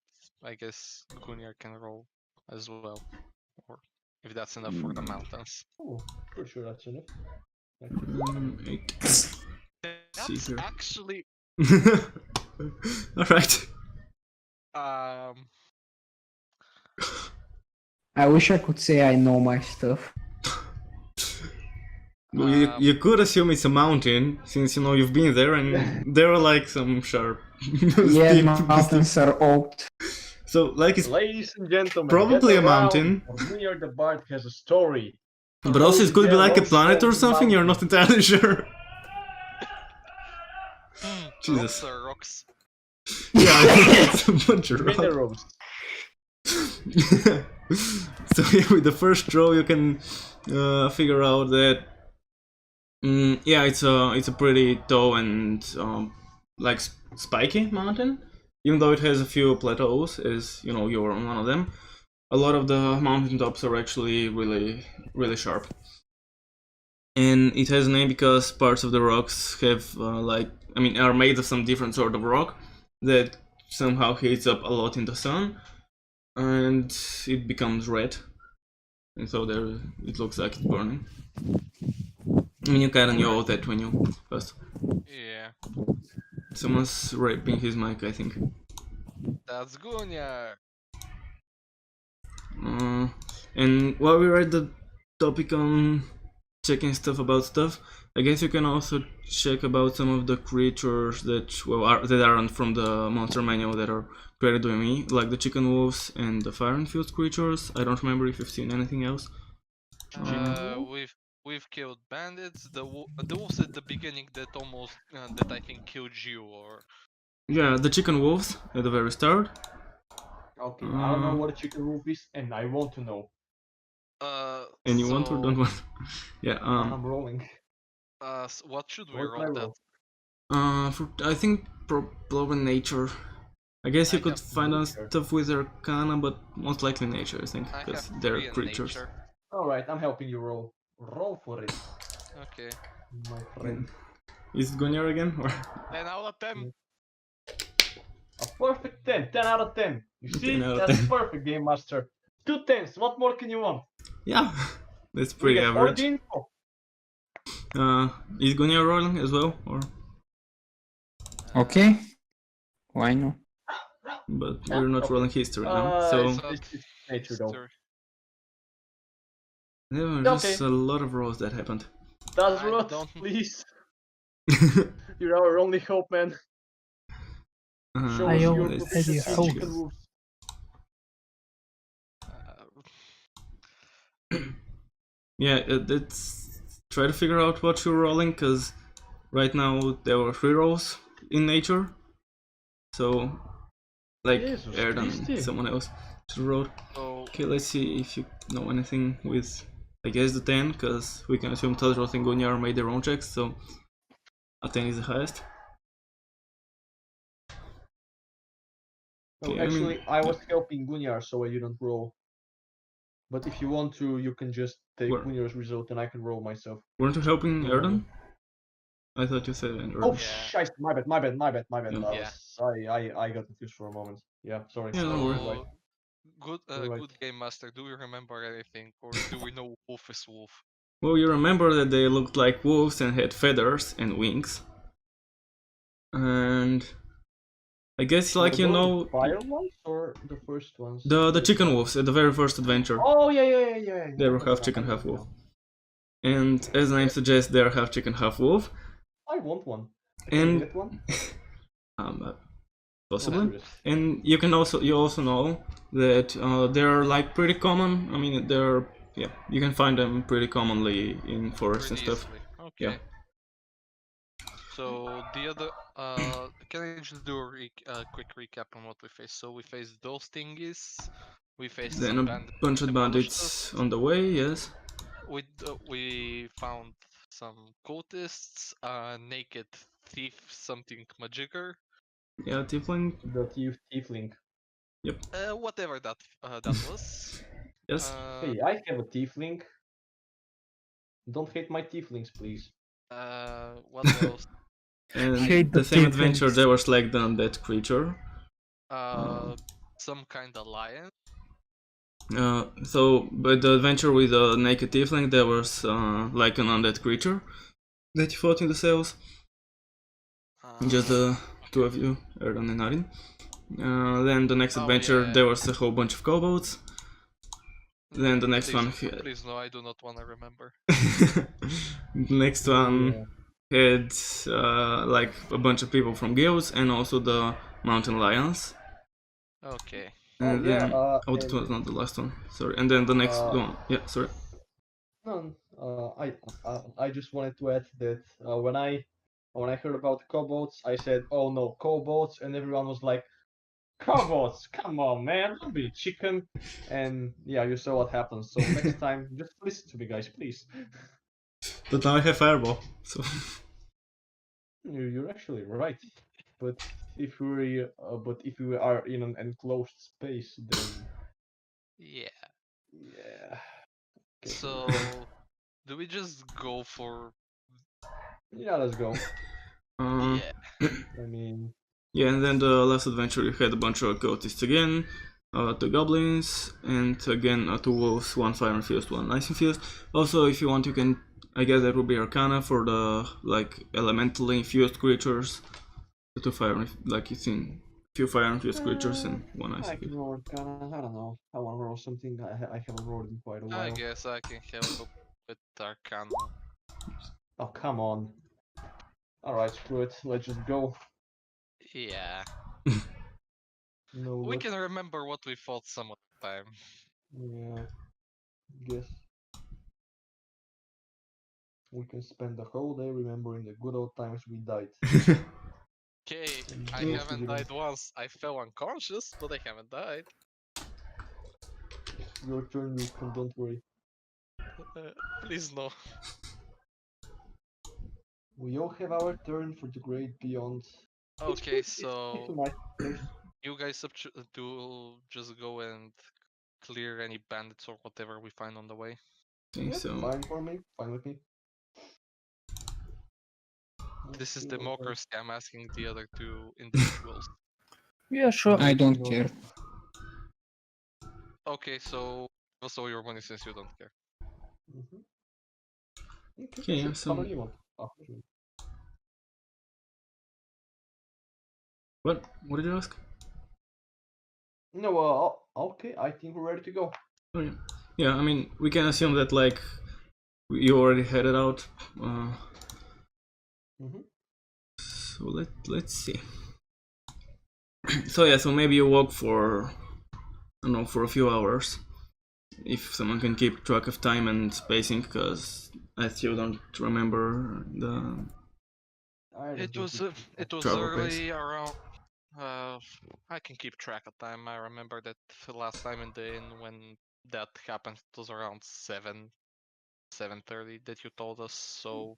I guess Gunjar can roll as well, or if that's enough for the mountains. Oh, pretty sure that's enough. See That's here. actually All right. I wish I could say I know my stuff. Well, you could assume it's a mountain, since you know you've been there, and there are like some sharp. Yeah, steep- mountains are oaked. So like it's Ladies and gentlemen, probably get a around, mountain. for Gunjar the Bard has a story. But also it could be like a Rose planet or Gold something, you're not Mountain. entirely sure. Jesus. rocks are rocks. Yeah, I think it's a bunch of rocks. Minerals. So yeah, with the first row you can figure out that yeah, it's a pretty tall and like spiky mountain, even though it has a few plateaus, as you know you're on one of them. A lot of the mountain tops are actually really sharp, and it has a name because parts of the rocks have are made of some different sort of rock that somehow heats up a lot in the sun, and it becomes red, and so there it looks like it's burning. I mean, you kinda knew that when you first. Yeah. Someone's raping his mic, I think. That's Gunjar. And while we're at the topic on checking stuff about stuff, I guess you can also check about some of the creatures that that aren't from the monster manual that are created by me, like the chicken wolves and the fire infused creatures. I don't remember if you've seen anything else. We've killed bandits. The wolves at the beginning that almost that I think killed you, or Yeah, the chicken wolves at the very start. Okay, I don't know what a chicken wolf is, and I want to know. And you want or don't want? Yeah. I'm rolling. What should we What can I roll that? roll? I think probably nature. I guess you could find out nature. stuff with Arcana, but most likely nature, I think, I because have they're 3 in creatures. nature. Alright, I'm helping you roll. Roll for it, Okay. my friend. Is it Gunjar again? Or 10 out of 10. A perfect 10, 10 out of 10. You see, 10 out of that's 10. perfect, Game Master. 2 10s, what more can you want? Yeah, that's We pretty get all average. the info. Is Gunjar rolling as well, or? Okay. Why not? But we're not okay. rolling history now, so It's nature though. History. there were just a lot of rolls that happened. That's I rot, don't- please. You're our only hope, man. Show I us your already proficiency in hope. chicken wolves. Yeah, let's try to figure out what you're rolling, because right now there were 3 rolls in nature. So, like, Jesus Erdan Christi. and someone else should roll. So Okay, let's see if you know anything with, I guess, the 10, because we can assume Tadros and Gunjar made their own checks, so a 10 is the highest. No, Okay, actually, I was helping Gunjar, so I didn't roll. But if you want to, you can just take Where? Gunjar's result and I can roll myself. Weren't you helping No, Erdan? I thought you said Erdan. Oh, Yeah. shit, my bad. Yeah. I got confused for a moment. Yeah, sorry. Yeah, don't worry. You're right. You're right. Good game master. Do you remember anything, or do we know wolf is wolf? Well, you remember that they looked like wolves and had feathers and wings. And I guess, like, you Were those know, the fire ones or the first ones? the chicken wolves at the very first adventure. Oh, yeah. They were half chicken, half wolf. And as the name suggests, they're half chicken, half wolf. I want one. And Can I get one? possibly. And you also know that they're like pretty common. I mean, you can find them pretty commonly in forests and Pretty stuff. easily. Okay. Yeah. So the other, can I just do a quick recap on what we faced? So we faced those thingies. We faced Then some a bandits. bunch of ambushed bandits us. on the way, yes. We found some cultists, naked thief, something magicker. Yeah, tiefling. The tiefling. Whatever that was. Yes. Hey, I have a tiefling. Don't hate my tieflings, please. What else? And Hate the the same adventure, tieflings. there was like the undead creature. Some kind of lion. So, but the adventure with the naked tiefling, there was like an undead creature that you fought in the cells. Just the two of you, Erdan and Arin. Then the next adventure, there was a whole bunch of kobolds. Then the next one had... Please no, I do not want to remember. The next one had like a bunch of people from guilds and also the mountain lions. Okay. And yeah, then, that was not the last one. Sorry. And then the next one, yeah, sorry. No, I just wanted to add that when I heard about the kobolds, I said, "Oh no, kobolds," and everyone was like, "Kobolds, come on, man, don't be a chicken." And yeah, you saw what happened. So next time, just listen to me, guys, please. But now I have fireball, so... You're actually right. But if we are in an enclosed space, then Yeah. yeah. Okay. So, do we just go for? Yeah, let's go. Yeah. I mean, Yeah, and then the last adventure, you had a bunch of cultists again, 2 goblins, and again 2 wolves, 1 fire infused, 1 ice infused. Also, if you want, you can, I guess that would be Arcana for the like elementally infused creatures. The 2 fire, like you've seen, few fire infused creatures and 1 ice I infused. can roll Arcana. I don't know. I want to roll something. I haven't rolled in quite a while. I guess I can help with Arcana. Oh, come on. Alright, screw it. Let's just go. Yeah. No, We but can remember what we fought some other time. yeah, guess we can spend the whole day remembering the good old times we died. Okay, I Yes, haven't we died once. I fell unconscious, but I haven't died. Your turn, Luke, and don't worry. Please no. We all have our turn for the great beyond. Okay, It's so to my place. you guys do just go and clear any bandits or whatever we find on the way. Okay, Yep, so... fine for me. Fine with me. This is Okay, what democracy. I'm asking the other 2 individuals. Yeah, sure. I don't care. Okay, so also your money since you don't care. Okay, yeah, sure. so... How many you want? Oh, sure. What did you ask? No, okay, I think we're ready to go. Oh, yeah. Yeah, I mean, we can assume that, like, you already had it out. So let's see. So yeah, so maybe you walk for, I don't know, for a few hours. If someone can keep track of time and spacing, because I still don't remember the... It was travel early pace. around. I can keep track of time. I remember that the last time in the inn when that happened, it was around 7:30 that you told us. So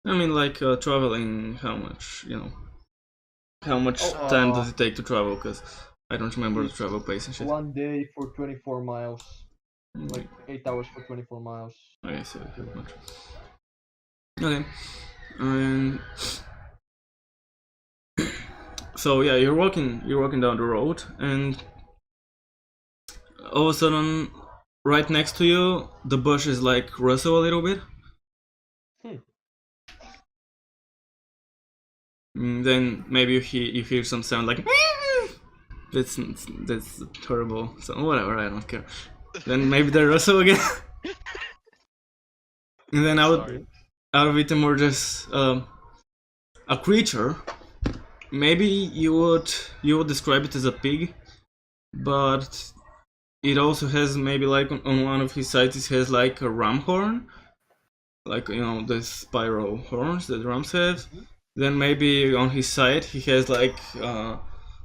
I mean, like, traveling, how much, you know, how much time does it take to travel? Because I don't remember the travel pace and shit. 1 day for 24 miles. Like 8 hours for 24 miles. Okay, so that much. Okay. And so yeah, you're walking down the road, and all of a sudden, right next to you, the bushes like rustle a little bit. And then maybe you hear some sound like that's terrible. So whatever, I don't care. Then maybe they rustle again, and then out of it emerges a creature. Maybe you would describe it as a pig, but it also has maybe like on one of his sides it has like a ram horn, like, you know, the spiral horns that rams have. Then maybe on his side he has like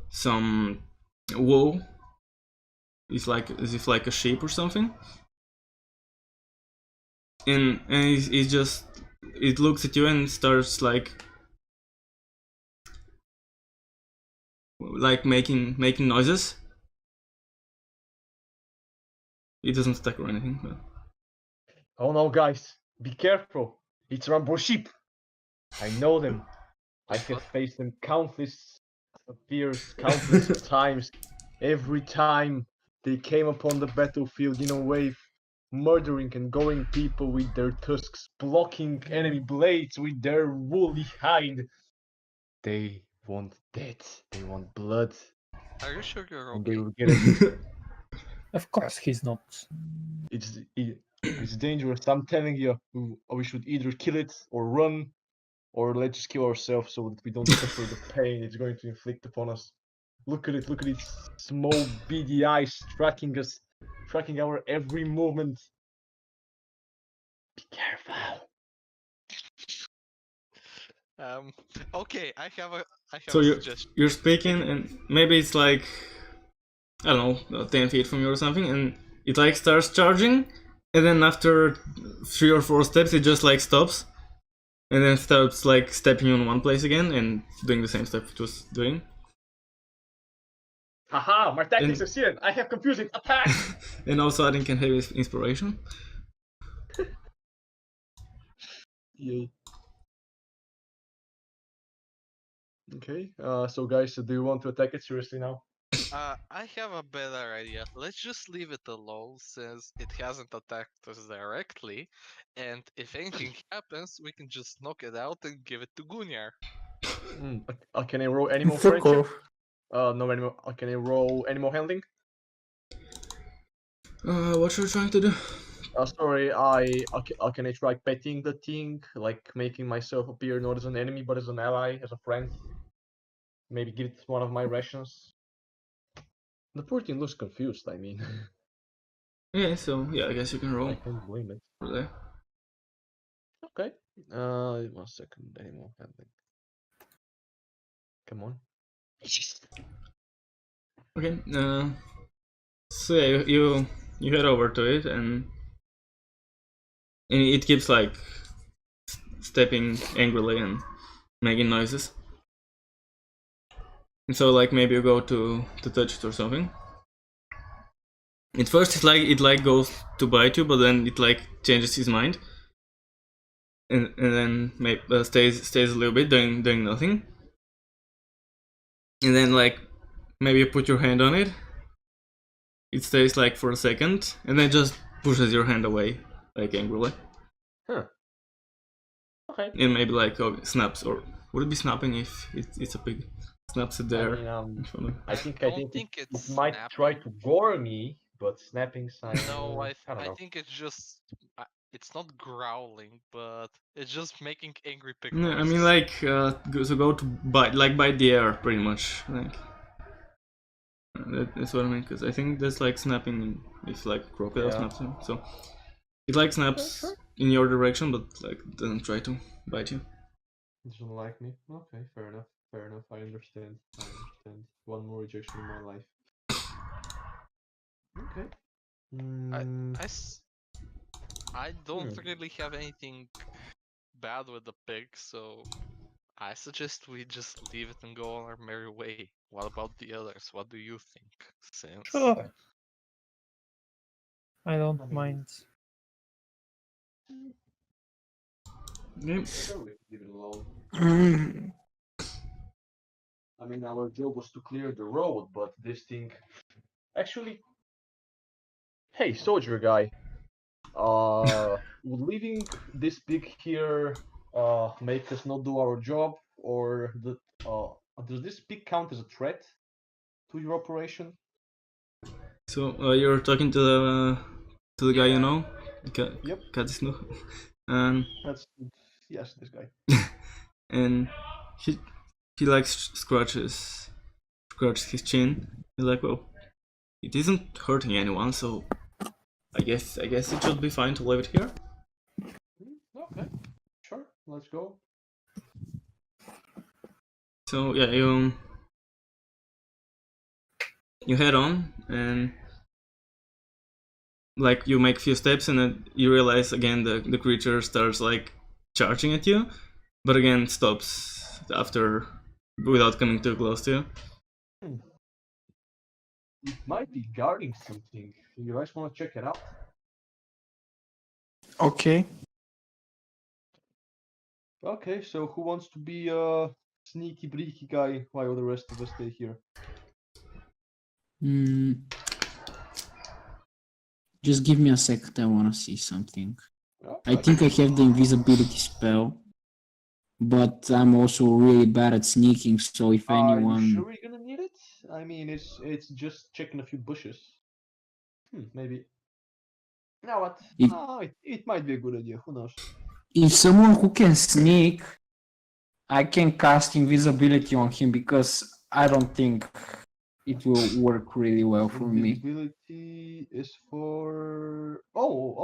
some wool. It's like as if like a sheep or something. And he's just, it looks at you and starts like making noises. It doesn't attack or anything, but... Oh no, guys, Be careful. It's Rambo sheep. I know them. I have faced them countless years, countless times. Every time they came upon the battlefield in a wave, murdering and goring people with their tusks, blocking enemy blades with their woolly hide. They want death. They want blood. Are you sure you're And they okay? will get it. Of course he's not. It's dangerous. I'm telling you, we should either kill it or run, or let's just kill ourselves so that we don't suffer the pain it's going to inflict upon us. Look at it. Look at its small beady eyes tracking us, tracking our every movement. Be careful. Okay, I have a So suggestion. you're speaking, and maybe it's like, I don't know, 10 feet from you or something, and it like starts charging, and then after 3 or 4 steps it just like stops, and then starts like stepping on one place again and doing the same stuff it was doing. Haha, my tactics And- succeeded. I have confused it. Attack! And also adding can have inspiration. Yay. Okay, so guys, do you want to attack it seriously now? I have a better idea. Let's just leave it alone since it hasn't attacked us directly, and if anything happens, we can just knock it out and give it to Gunyar. Can I roll animal Fuck friendship? off. No animal. Can I roll animal handling? What you're trying to do? Sorry, can I try petting the thing, like making myself appear not as an enemy but as an ally, as a friend? Maybe give it one of my rations. The poor thing looks confused. I mean, Yeah, so yeah, I guess you can roll I can't blame it. for there. Okay. 1 second. Animal handling. Come on. Okay. So yeah, you head over to it, and it keeps like stepping angrily and making noises. And so like maybe you go to touch it or something. At first it like goes to bite you, but then it like changes his mind, and then maybe stays a little bit doing nothing. And then like maybe you put your hand on it. It stays like for a second, and then just pushes your hand away like angrily. Huh. Okay. And maybe like snaps, or would it be snapping if it's a pig? Snaps it there. I mean, in front of- I think it it's might try snapping. to gore me, but snapping sign. No, I don't I know. think it's just it's not growling, but it's just making angry pig No, I noises. mean like so go to bite the air pretty much. Like that's what I mean, because I think that's like snapping if like crocodile Yeah. snaps him. So it like snaps Sure. in your direction, but like doesn't try to bite you. Doesn't like me. Okay, fair enough. Fair enough. I understand. One more rejection in my life. Okay. I don't really have anything bad with the pig, so I suggest we just leave it and go on our merry way. What about the others? What do you think? Since Sure. I don't I mean- mind. Okay. Sure, we leave it alone. Mm. I mean, our job was to clear the road, but this thing. Actually, hey, soldier guy. Would leaving this pig here make us not do our job, or does this pig count as a threat to your operation? So you're talking to the guy you know? Yep. Katisno. And Yes, this guy. and he like scratches his chin. He's like, well, it isn't hurting anyone, so I guess it should be fine to leave it here. Okay, sure. Let's go. So yeah, you head on, and like you make a few steps, and then you realize again the creature starts like charging at you, but again stops after without coming too close to you. It might be guarding something. You guys want to check it out? Okay. Okay, so who wants to be a sneaky breaky guy while the rest of us stay here? Just give me a second, I wanna see something. I Alright. think I have the invisibility spell, but I'm also really bad at sneaking, so if Are you anyone... sure you're gonna need it? I mean, it's just checking a few bushes. Maybe. You know what? If- It might be a good idea. Who knows? If someone who can sneak, I can cast invisibility on him because I don't think it will work really well for me. Invisibility is for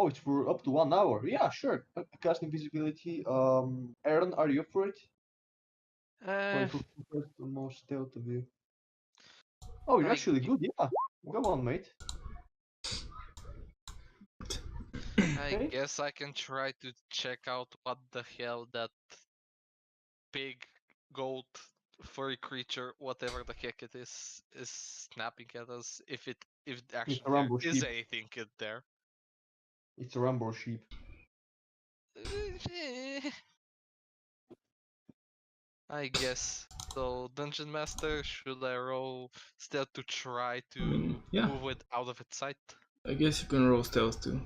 it's for up to 1 hour. Yeah, sure. Cast invisibility. Aaron, are you up for it? Or who has the most stealth of you? Oh, you're I actually good. Yeah, go on, mate. I Okay. guess I can try to check out what the hell that big goat furry creature, whatever the heck it is snapping at us. If actually a there rumble is sheep. anything in there. It's a rumble sheep. I guess. So, Dungeon Master, should I roll stealth to try to yeah. move it out of its sight? I guess you can roll stealth to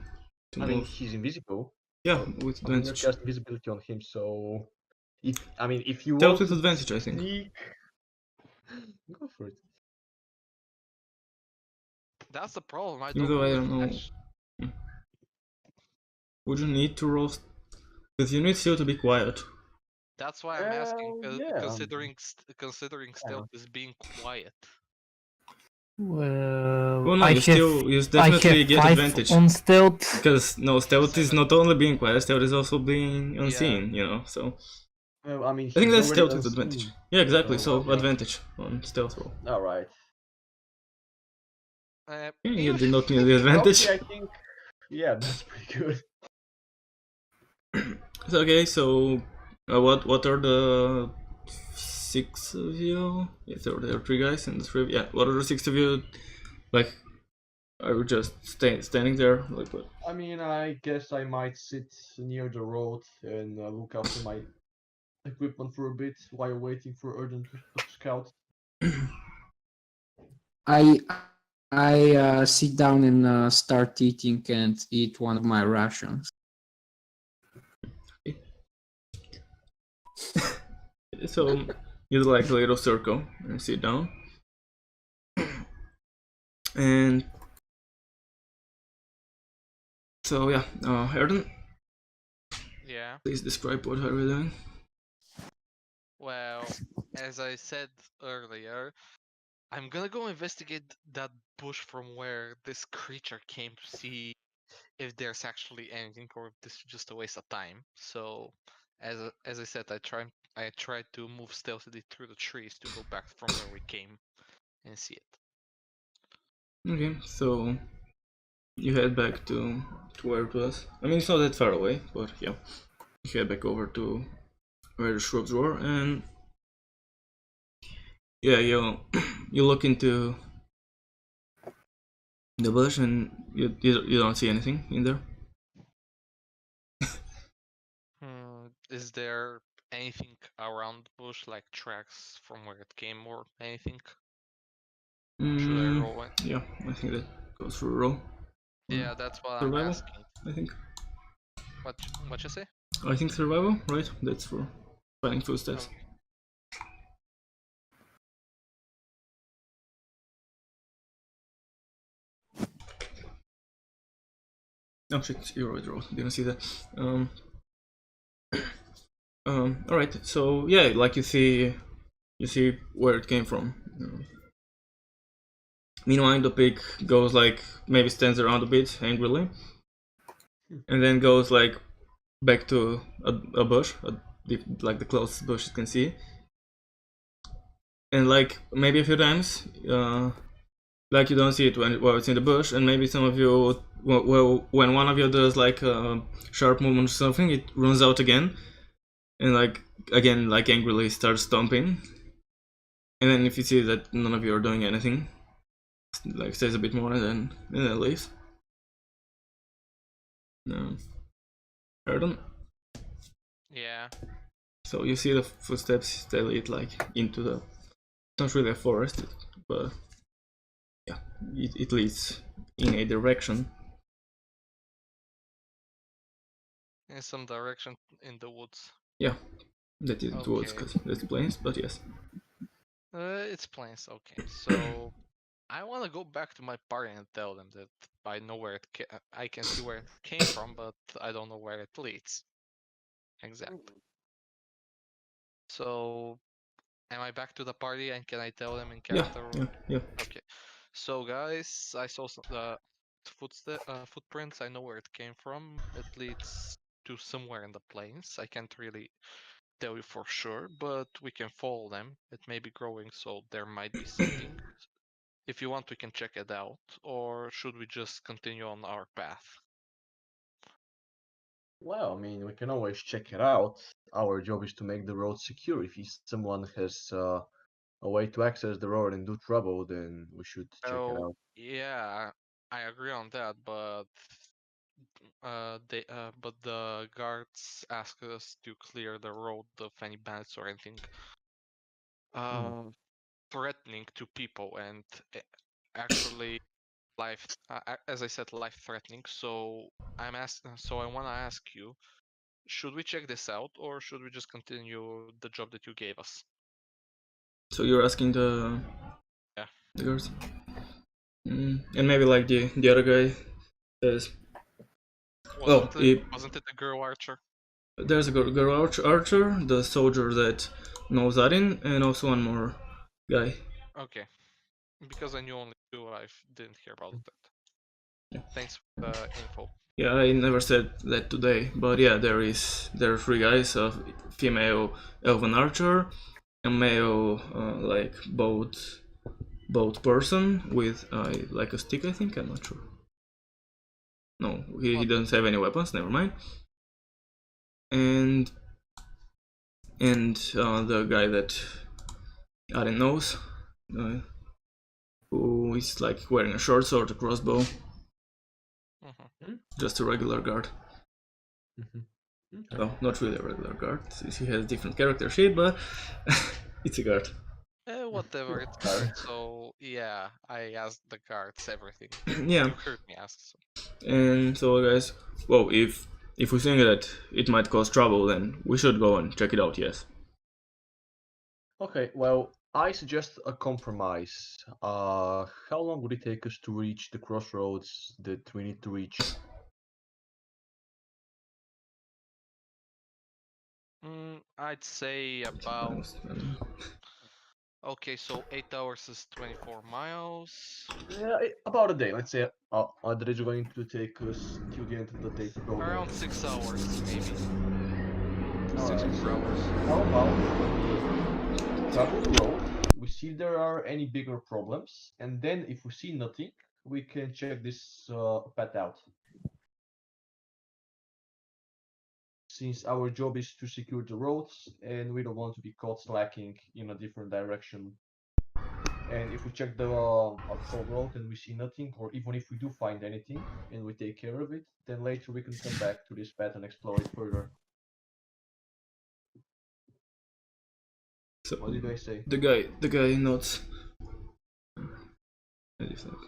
I mean, move. he's invisible. Yeah, with I mean, you advantage. cast invisibility on him, so if you Stealth want with to advantage, I think. sneak, go for it. That's the problem. I Even don't though I know. don't know. Would you need to roll? Because you need still to be quiet. That's why I'm asking, Yeah. considering stealth is being quiet. Well, Oh no, I you definitely have get 5 advantage. on stealth. Because no, stealth is 7. not only being quiet, stealth is also being unseen, you know, so... Well, I mean, I think he's that's already stealth with unseen, advantage. Yeah, exactly, so yeah. advantage on stealth roll. Alright. Yeah, you did not need the advantage. Okay, I think... Yeah, that's pretty good. So, okay, so... what are the... 6 of you? Yes, there are 3 guys and 3... Yeah, what are the 6 of you... Like... Are you just standing there? Like what? I mean, I guess I might sit near the road and look after my equipment for a bit while waiting for Urgent to scout. I sit down and start eating and eat one of my rations. So you do like a little circle and sit down. And so yeah, Erden, Yeah. please describe what are we doing. Well, as I said earlier, I'm gonna go investigate that bush from where this creature came to see if there's actually anything or if this is just a waste of time. So, as I said, I tried to move stealthily through the trees to go back from where we came and see it. Okay, so you head back to where it was. I mean, it's not that far away, but yeah, you head back over to where the shrubs were, and yeah, you look into the bush, and you don't see anything in there. Is there anything around the bush, like tracks from where it came or anything? Should I roll it? Yeah, I think that goes for a roll. Yeah, that's what Survival, I'm asking. I think. What you say? I think survival, right? That's for finding footsteps. Oh shit, you're right, roll. Didn't see that. Alright, so yeah, like you see where it came from. Meanwhile, the pig goes like, maybe stands around a bit angrily, and then goes like back to a bush, like the closest bush you can see, and like maybe a few times, like you don't see it while it's in the bush, and maybe some of you, well, when one of you does like a sharp movement or something, it runs out again, and like again, like angrily starts stomping, and then if you see that none of you are doing anything, like stays a bit more and then leaves. No. Pardon? Yeah. So you see the footsteps, they lead like into the, not really a forest, but yeah, it leads in a direction. In some direction in the woods. Yeah, that is the woods, Okay. because that's plains, but yes. It's plains. Okay, so I want to go back to my party and tell them that I know where I can see where it came from, but I don't know where it leads. Exactly. So, am I back to the party and can I tell them in Yeah, character? yeah. Okay. So, guys, I saw the footprints. I know where it came from. It leads to somewhere in the plains. I can't really tell you for sure, but we can follow them. It may be growing, so there might be something. If you want, we can check it out, or should we just continue on our path? Well, I mean, we can always check it out. Our job is to make the road secure. If someone has a way to access the road and do trouble, then we should check it out. Yeah, I agree on that, but but the guards ask us to clear the road of any bandits or anything threatening to people, and actually life, as I said, life threatening. So so I want to ask you, should we check this out, or should we just continue the job that you gave us? So you're asking the girls, and maybe like the other guy says, Wasn't it a girl archer? There's a girl archer, the soldier that knows Arin, and also one more guy. Okay, because I knew only two, I didn't hear about that. Yeah. Thanks for the info. Yeah, I never said that today, but yeah, there are 3 guys: a female elven archer, a male like boat person with like a stick, I think. I'm not sure. No, he doesn't have any weapons. Never mind. And the guy that Arin knows, who is like wearing a short sword, a crossbow. Just a regular guard. Okay. Well, not really a regular guard, since he has different character sheet, but it's a guard. Whatever it's called. So yeah, I asked the guards everything. Yeah. You heard me ask. So. And so, guys, well, if we think that it might cause trouble, then we should go and check it out. Yes. Okay. Well, I suggest a compromise. How long would it take us to reach the crossroads that we need to reach? I'd say about. Okay, so 8 hours is 24 miles. Yeah, about a day. Let's say that is going to take us till the end of the day to go there. Around 6 hours, maybe. Alright, 6 so hours. how about we travel the road, we see if there are any bigger problems, and then if we see nothing, we can check this path out. Since our job is to secure the roads, and we don't want to be caught slacking in a different direction. And if we check the actual road and we see nothing, or even if we do find anything and we take care of it, then later we can come back to this path and explore it further. So what did I say? The guy nods.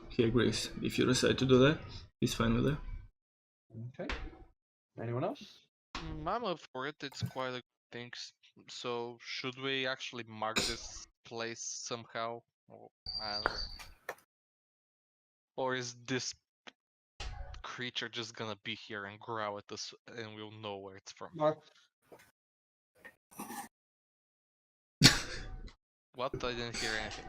He agrees. If you decide to do that, he's fine with that. Okay. Anyone else? I'm up for it. It's quite a good thing. So should we actually mark this place somehow? Or, I don't know. Or is this creature just gonna be here and growl at us and we'll know where it's from? Marked. What? I didn't hear anything.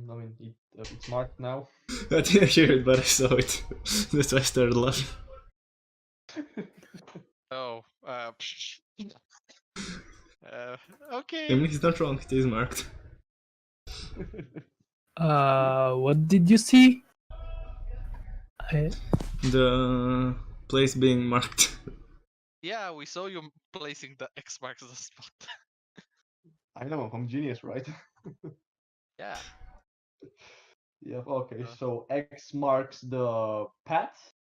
I mean, it's marked now. I didn't hear it, but I saw it. That's why I started laughing. Oh, okay. I mean, he's not wrong. It is marked. What did you see? The place being marked. Yeah, we saw you placing the X marks the spot. I know, I'm genius, right? Yeah. Yeah, okay, so X marks the path.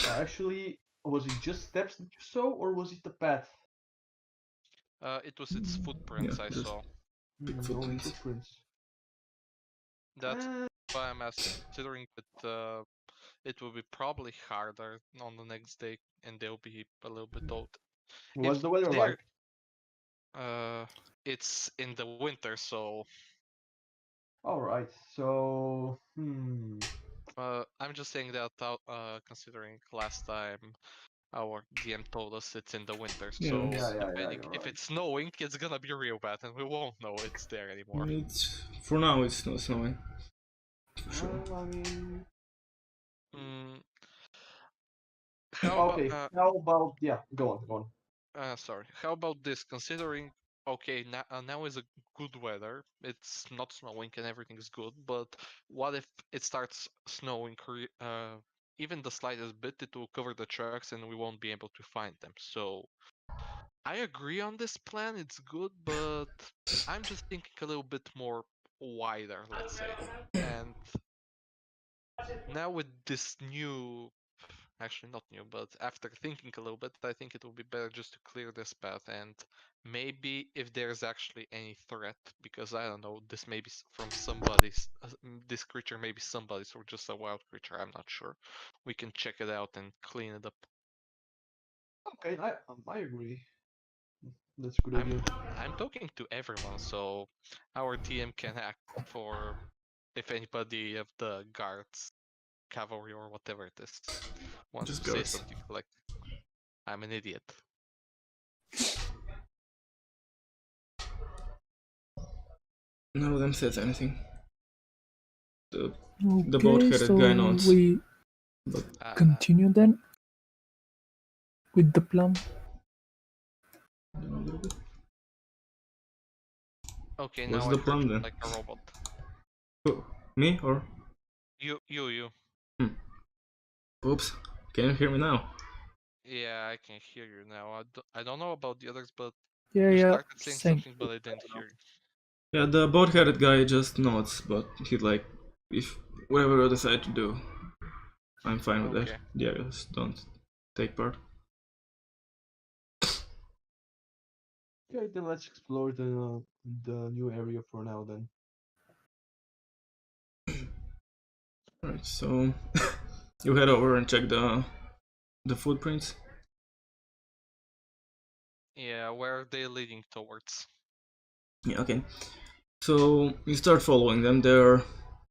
Actually, was it just steps that you saw, or was it the path? It was its footprints I just saw. big Only footprints. footprints. That's why I'm asking, considering that it will be probably harder on the next day, and they'll be a little bit old. What's If the weather they're- like? It's in the winter, so Alright, so I'm just saying that considering last time our DM told us it's in the winter, Yeah. so Yeah, depending you're if right. it's snowing, it's gonna be real bad, and we won't know it's there anymore. It's for now it's not snowing. For sure. Well, I mean, How okay. about How about yeah? Go on. sorry. How about this? Considering okay, now is a good weather. It's not snowing and everything is good. But what if it starts snowing? Even the slightest bit, it will cover the tracks and we won't be able to find them. So I agree on this plan. It's good, but I'm just thinking a little bit more wider, let's say. And now with this new actually not new, but after thinking a little bit, I think it will be better just to clear this path and maybe if there's actually any threat, because I don't know, this may be from somebody's, this creature may be somebody's or just a wild creature, I'm not sure. We can check it out and clean it up. Okay, I agree. That's a good idea. I'm talking to everyone, so our DM can act for if anybody of the guards, cavalry or whatever it is, wants Just to say guards. something like, I'm an idiot. None of them says anything. The Okay, boat-headed so guy nods. we continue then with the plan. Okay, What's now the I heard plan you then? like a robot. Who? Me or? You. Oops. Can you hear me now? Yeah, I can hear you now. I don't know about the others, but Yeah, you yeah, started saying same. something, but I didn't hear you. Yeah, the boat-headed guy just nods, but he's like, if whatever you decide to do, I'm fine with Okay. that. The others don't take part. Okay, then let's explore the new area for now then. Alright, so you head over and check the footprints. Yeah, where are they leading towards? Yeah, okay. So you start following them. They're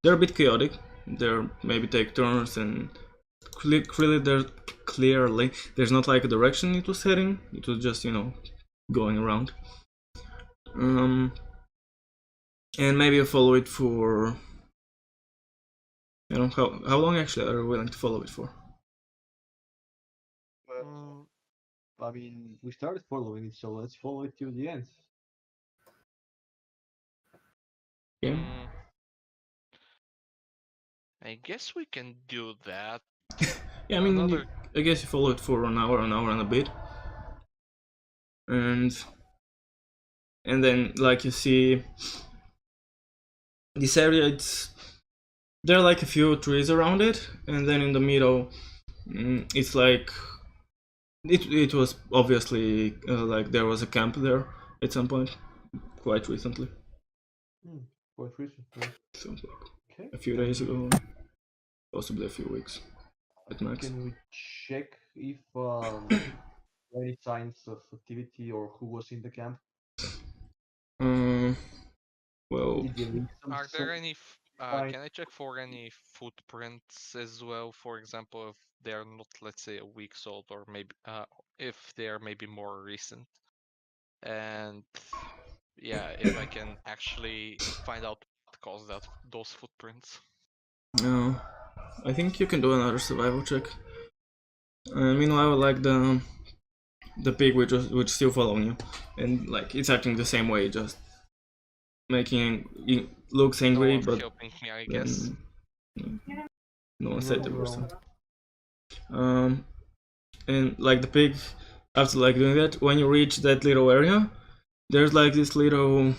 a bit chaotic. They're maybe take turns and clearly there's not like a direction it was heading. It was just, you know, going around. And maybe you follow it for, you know, how long actually are you willing to follow it for? Well, I mean, we started following it, so let's follow it to the end. Okay. I guess we can do that. Yeah, I mean, I guess you follow it for an hour and a bit, and then like you see this area. There are like a few trees around it, and then in the middle, it's like it was obviously like there was a camp there at some point, quite recently. Quite recently. Sounds like Okay. a few days ago, possibly a few weeks at max. Can we check if any signs of activity or who was in the camp? Well, Did they leave Are there any? sign? Can I check for any footprints as well? For example, if they are not, let's say, a week's old, or maybe if they are maybe more recent, and yeah, if I can actually find out what caused those footprints. no, I think you can do another survival check. Meanwhile, like the pig which is still following you, and like it's acting the same way, just making it looks angry, No one's but helping me, I guess. No one said they were so. And like the pig, after like doing that, when you reach that little area, there's like this little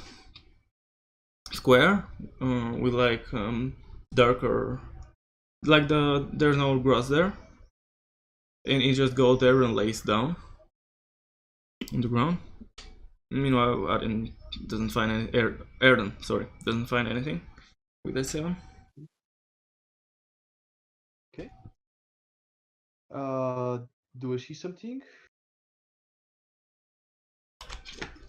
square with like darker, like there's no grass there, and it just goes there and lays down on the ground. Meanwhile, Arin doesn't find any. Erden, sorry, doesn't find anything with that 7. Okay. Do I see something?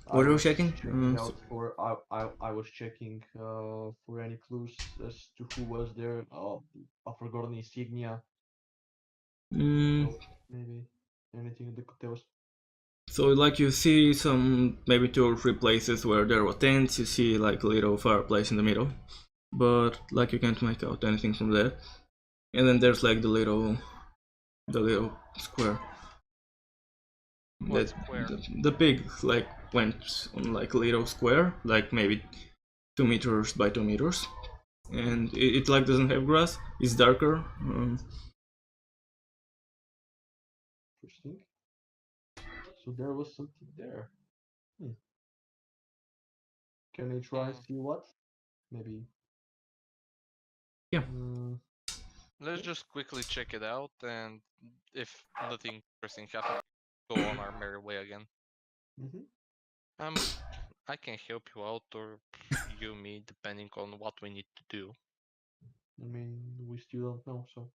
What are you was checking? out for I was checking for any clues as to who was there. I forgot the insignia. So maybe anything that could tell us. So like you see some maybe 2 or 3 places where there were tents. You see like a little fireplace in the middle, but like you can't make out anything from there. And then there's like the little square. What square? The pig like went on like a little square, like maybe 2 meters by 2 meters, and it like doesn't have grass. It's darker. Interesting. So there was something there. Can I try see what? Maybe. Yeah. Let's just quickly check it out, and if nothing interesting happens, go on our merry way again. I can help you out, or you me, depending on what we need to do. I mean, we still don't know, so.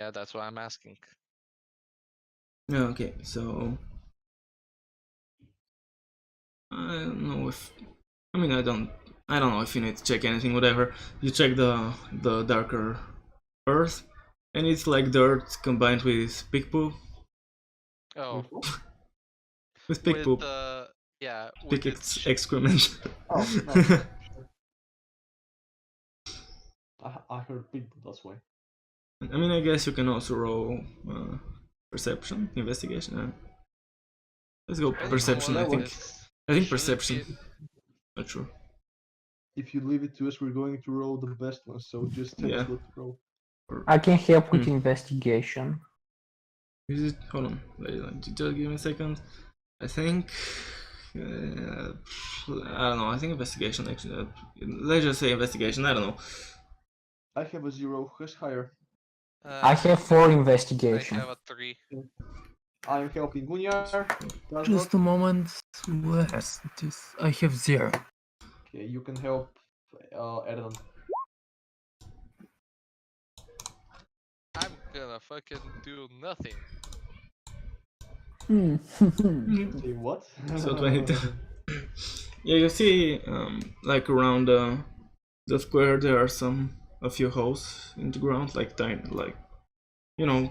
Yeah, that's why I'm asking. Okay, so I don't know if I mean I don't know if you need to check anything. Whatever, you check the darker earth, and it's like dirt combined with pig poo. Oh, with pig poop. Yeah, pig excrement. Oh no. I heard pig poop, that's why. I mean, I guess you can also roll perception, investigation. Let's go perception. I think perception. Not sure. If you leave it to us, we're going to roll the best one. So just tell us what to roll. I can help with investigation. Is it? Hold on. Just give me a second. I think. I don't know. I think investigation actually. Let's just say investigation. I don't know. I have a 0. Who's higher? I have 4 investigation. I have a 3. I am helping Gunyar. Just a moment. Where is this? I have 0. Okay, you can help Erden. I'm gonna fucking do nothing. Say what? So 22. Yeah, you see, like around the square, there are a few holes in the ground, like tiny, like with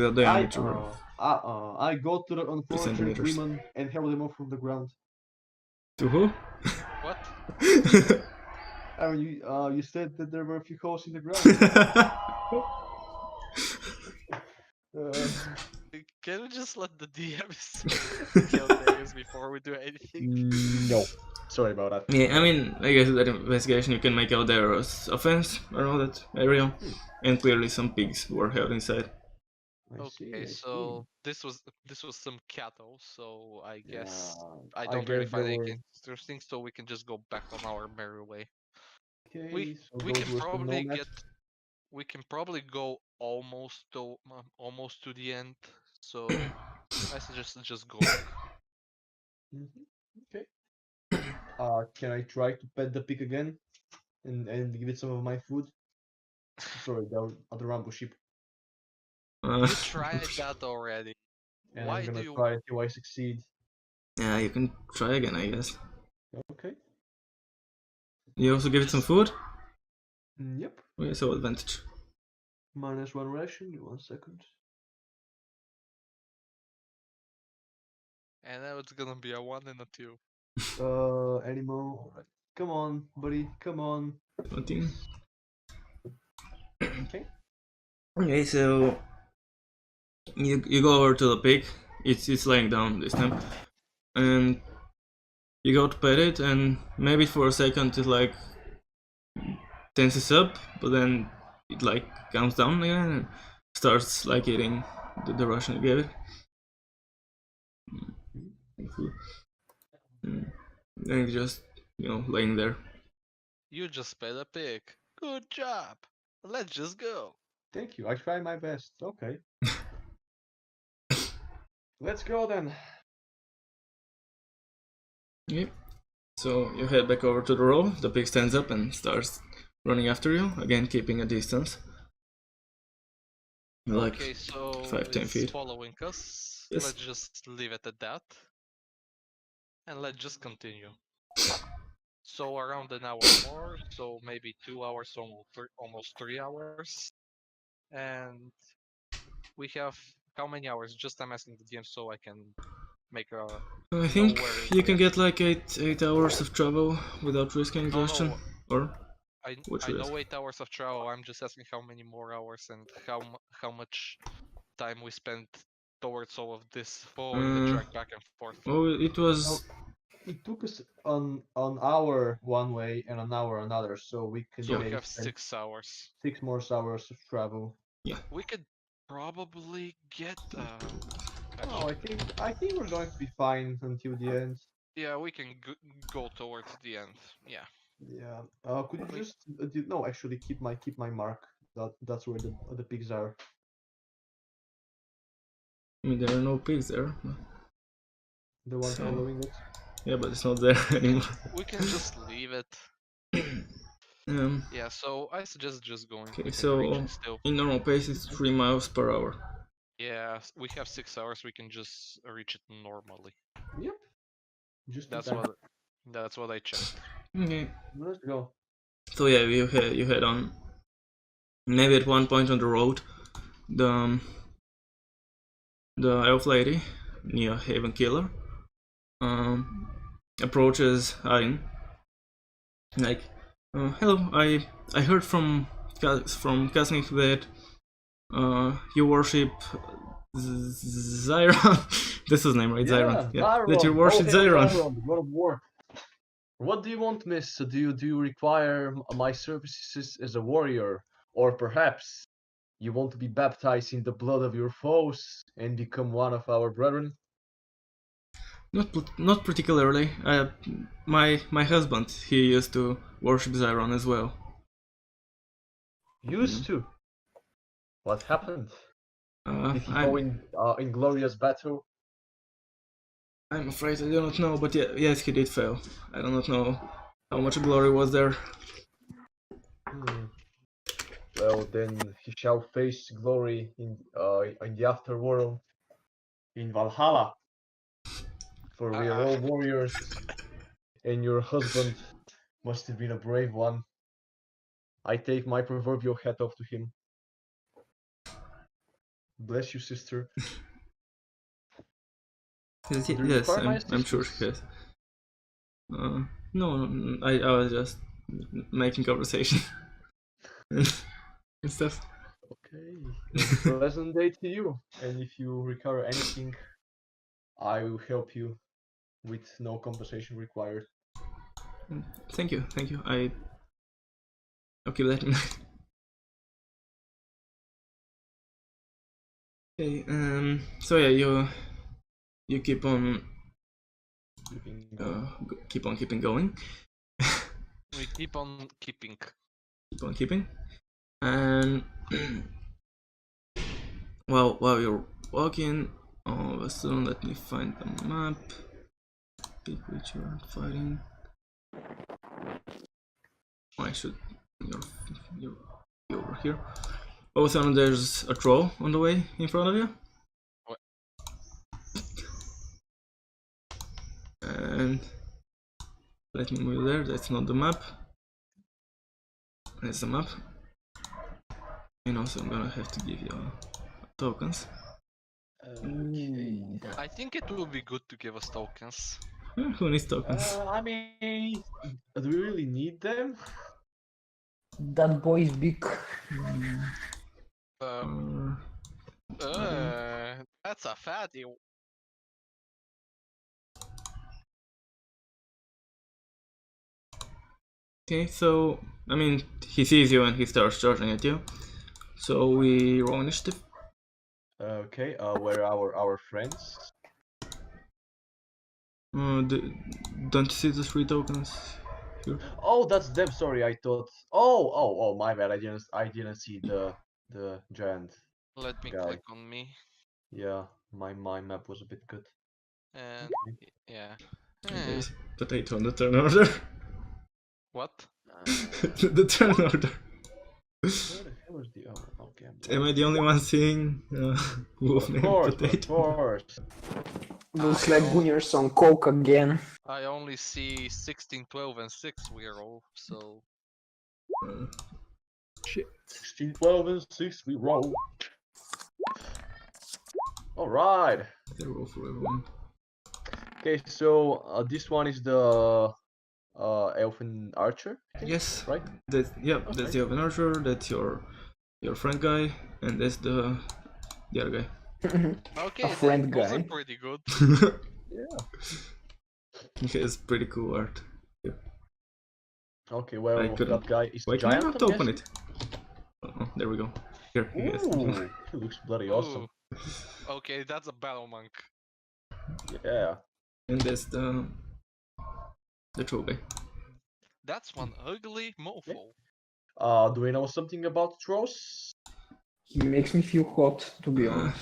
a diameter. I go to the unfortunate women and help them up from the ground. To who? What? I mean, you said that there were a few holes in the ground. Can we just let the DMs kill things before we do anything? No. Sorry about that. Yeah, I mean, I guess that investigation you can make out there was a fence around that area, and clearly some pigs were held inside. Okay, so this was some cattle, so I guess I don't really find anything interesting, so we can just go back on our merry way. Okay, we can probably go almost to the end, so I suggest just going. Okay. Can I try to pet the pig again and give it some of my food? Sorry, the other Rambo sheep. You tried that already. And Why I'm gonna do you try until I succeed. Yeah, you can try again, I guess. Okay. You also give it some food? Yep. Okay, so advantage. -1 ration, 1 second. And now it's gonna be a 1 and a 2. Animal. Come on, buddy. Come on. 14. Okay. Okay, so you go over to the pig. It's laying down this time, and you go to pet it, and maybe for a second it like tenses up, but then it like calms down again and starts like eating the ration you gave it. And it's just laying there. You just pet a pig. Good job. Let's just go. Thank you. I try my best. Okay. Let's go then. Okay. So you head back over to the row. The pig stands up and starts running after you, again keeping a distance. Like Okay, so 5-10 it's feet. following us. Yes. Let's just leave it at that. And let's just continue. So around an hour more, so maybe 2 hours, almost 3 hours. And we have how many hours? Just I'm asking the game so I can make a. I think where you we can are. get like 8 hours of travel without risking exhaustion. No, Or I which I risk? know 8 hours of travel. I'm just asking how many more hours and how much time we spent towards all of this, following the track back and forth. Oh, it was. It took us an hour one way and an hour another, so we can So we maybe have spend 6 hours. 6 more hours of travel. We could probably get. Oh, I think we're going to be fine until the end. Yeah, we can go towards the end. Yeah. Yeah. Could you We- just no? Actually, keep my mark. That's where the pigs are. I mean, there are no pigs there. The one So- following us. Yeah, but it's not there anymore. We can just leave it. Yeah, so I suggest just going. Okay, We can so reach it still. in normal pace it's 3 miles per hour. Yeah, we have 6 hours. We can just reach it normally. Yep. Just That's in time. that's what I checked. Okay. Let's go. So yeah, you head on. Maybe at one point on the road, the elf lady, Nia Haven Killer, approaches Arin. Like, hello, I heard from Kasnik that you worship Zyron. That's his name, right? Zyron. Yeah. That you worship Zyron. Zyron, the God of War. What do you want, miss? Do you require my services as a warrior, or perhaps you want to be baptized in the blood of your foes and become one of our brethren? Not particularly. My husband, he used to worship Zyron as well. Used to. What happened? Did he go I'm in glorious battle? afraid I do not know, but yeah, yes, he did fail. I do not know how much glory was there. Well, then he shall face glory in the afterworld, in Valhalla. For we are all warriors, and your husband must have been a brave one. I take my proverbial hat off to him. Bless you, sister. Yes, Do you require my I'm sure he assistance? has. No, I was just making conversation and stuff. Okay. Well, pleasant day to you. And if you require anything, I will help you with no compensation required. Thank you. I'll keep that in mind. Okay. So yeah, you keep on keeping going. We keep on keeping. Keep on keeping, and while you're walking, all of a sudden, let me find the map. Big which you are fighting. I should. You're over here. All of a sudden, there's a troll on the way in front of you. What? And let me move there. That's not the map. That's the map. And also, I'm gonna have to give you tokens. Okay. I think it would be good to give us tokens. Who needs tokens? I mean, do we really need them? That boy is big. That's a fatty. Okay, so I mean, he sees you and he starts charging at you. So we roll initiative. Okay. Where are our friends? Don't you see the 3 tokens? Here? Oh, that's them. Sorry, I thought. Oh, my bad. I didn't see the giant. Let me guy. click on me. Yeah, my map was a bit good. And yeah. There's potato on the turn order. What? The turn order. Where the hell is the other? Okay. Am I the only one seeing wolf Of named course, potato? of course. Looks like Gunjar's on coke again. I only see 16, 12, and 6 werewolf, so. Shit. 16, 12, and 6, we roll. Alright. They roll for everyone. Okay, so this one is the elfin archer, I think, Yes. right? That's the oven archer. That's your friend guy, and that's the other guy. Okay, friend those guy. are pretty good. Yeah. Okay, it's pretty cool art. Okay, well, I couldn't- that guy is Why a can I giant, not I'm open guessing? it? Oh, there we go. Here, you guys. Ooh, he looks bloody awesome. Ooh. Okay, that's a battle monk. Yeah. And that's the troll guy. That's one ugly mofo. Do we know something about trolls? He makes me feel hot, to be honest.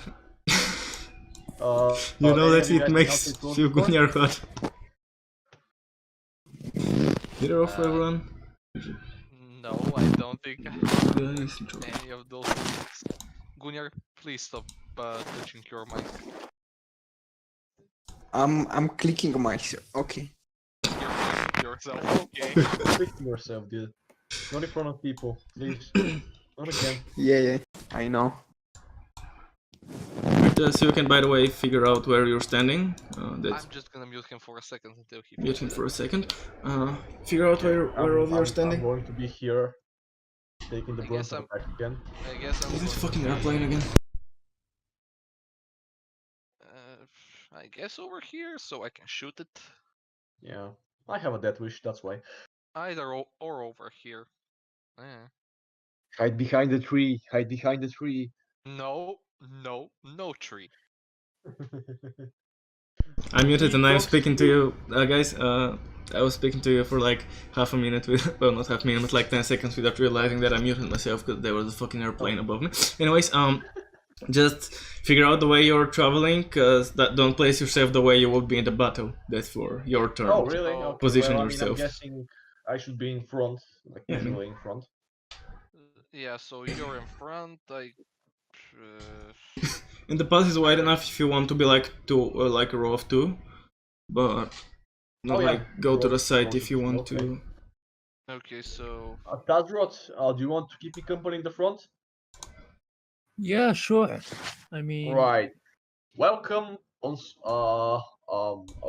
You know any that of you it guys makes encountered trolls you before? Gunjar hot. Get it off, Uh, everyone. No, I don't think I have Guys, troll. any of those things. Gunjar, please stop touching your mic. I'm clicking myself. Okay. You're clicking yourself, okay. Fix yourself, dude. Not in front of people, please. Not again. Yeah, I know. So you can, by the way, figure out where you're standing. That's I'm just gonna mute him for a second until he mute him finishes for it. a second. Figure out where all of you are standing. I'm going to be here, taking the I brunt guess of I'm- attack again. I guess I'm Is this going fucking to be, airplane again? I guess over here, so I can shoot it. Yeah, I have a death wish, that's why. Either or over here. Eh. Hide behind the tree. Hide behind the tree. No, no tree. I'm muted and I'm Folks. speaking to you, guys. I was speaking to you for like half a minute, well, not half a minute, but like 10 seconds without realizing that I muted myself because there was a fucking airplane above me. Anyways, just figure out the way you're traveling, cause don't place yourself the way you would be in the battle. That's for your turn. Oh, really? Oh. Okay, Position well, yourself. I'm guessing I should be in front, like Yeah, I mean- usually in front. Yeah, so you're in front. And the path is wide enough if you want to be like like a row of two, but not Oh, yeah. like go to Row- the side row if of you two, want okay. to. Okay, so Tazrot, do you want to keep me company in the front? Yeah, sure. I mean, Right. Welcome on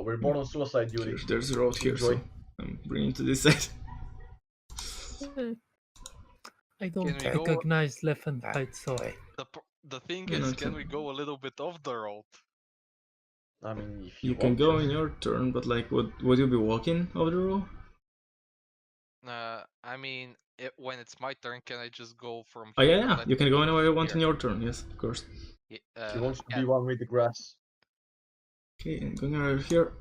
we're born on suicide duty. There's a road here, Enjoy. so I'm bringing to this side. I don't Can we go- recognize left and right, sorry. the thing Yeah, is, no, can it's- we go a little bit off the road? I mean, if You you can want go to. in your turn, but like, would you be walking over the road? I mean, when it's my turn, can I just go from Oh here? yeah, Let you can me go go anywhere you want in here? your turn. Yes, of course. He wants to yeah. be one with the grass. Okay, and going over here.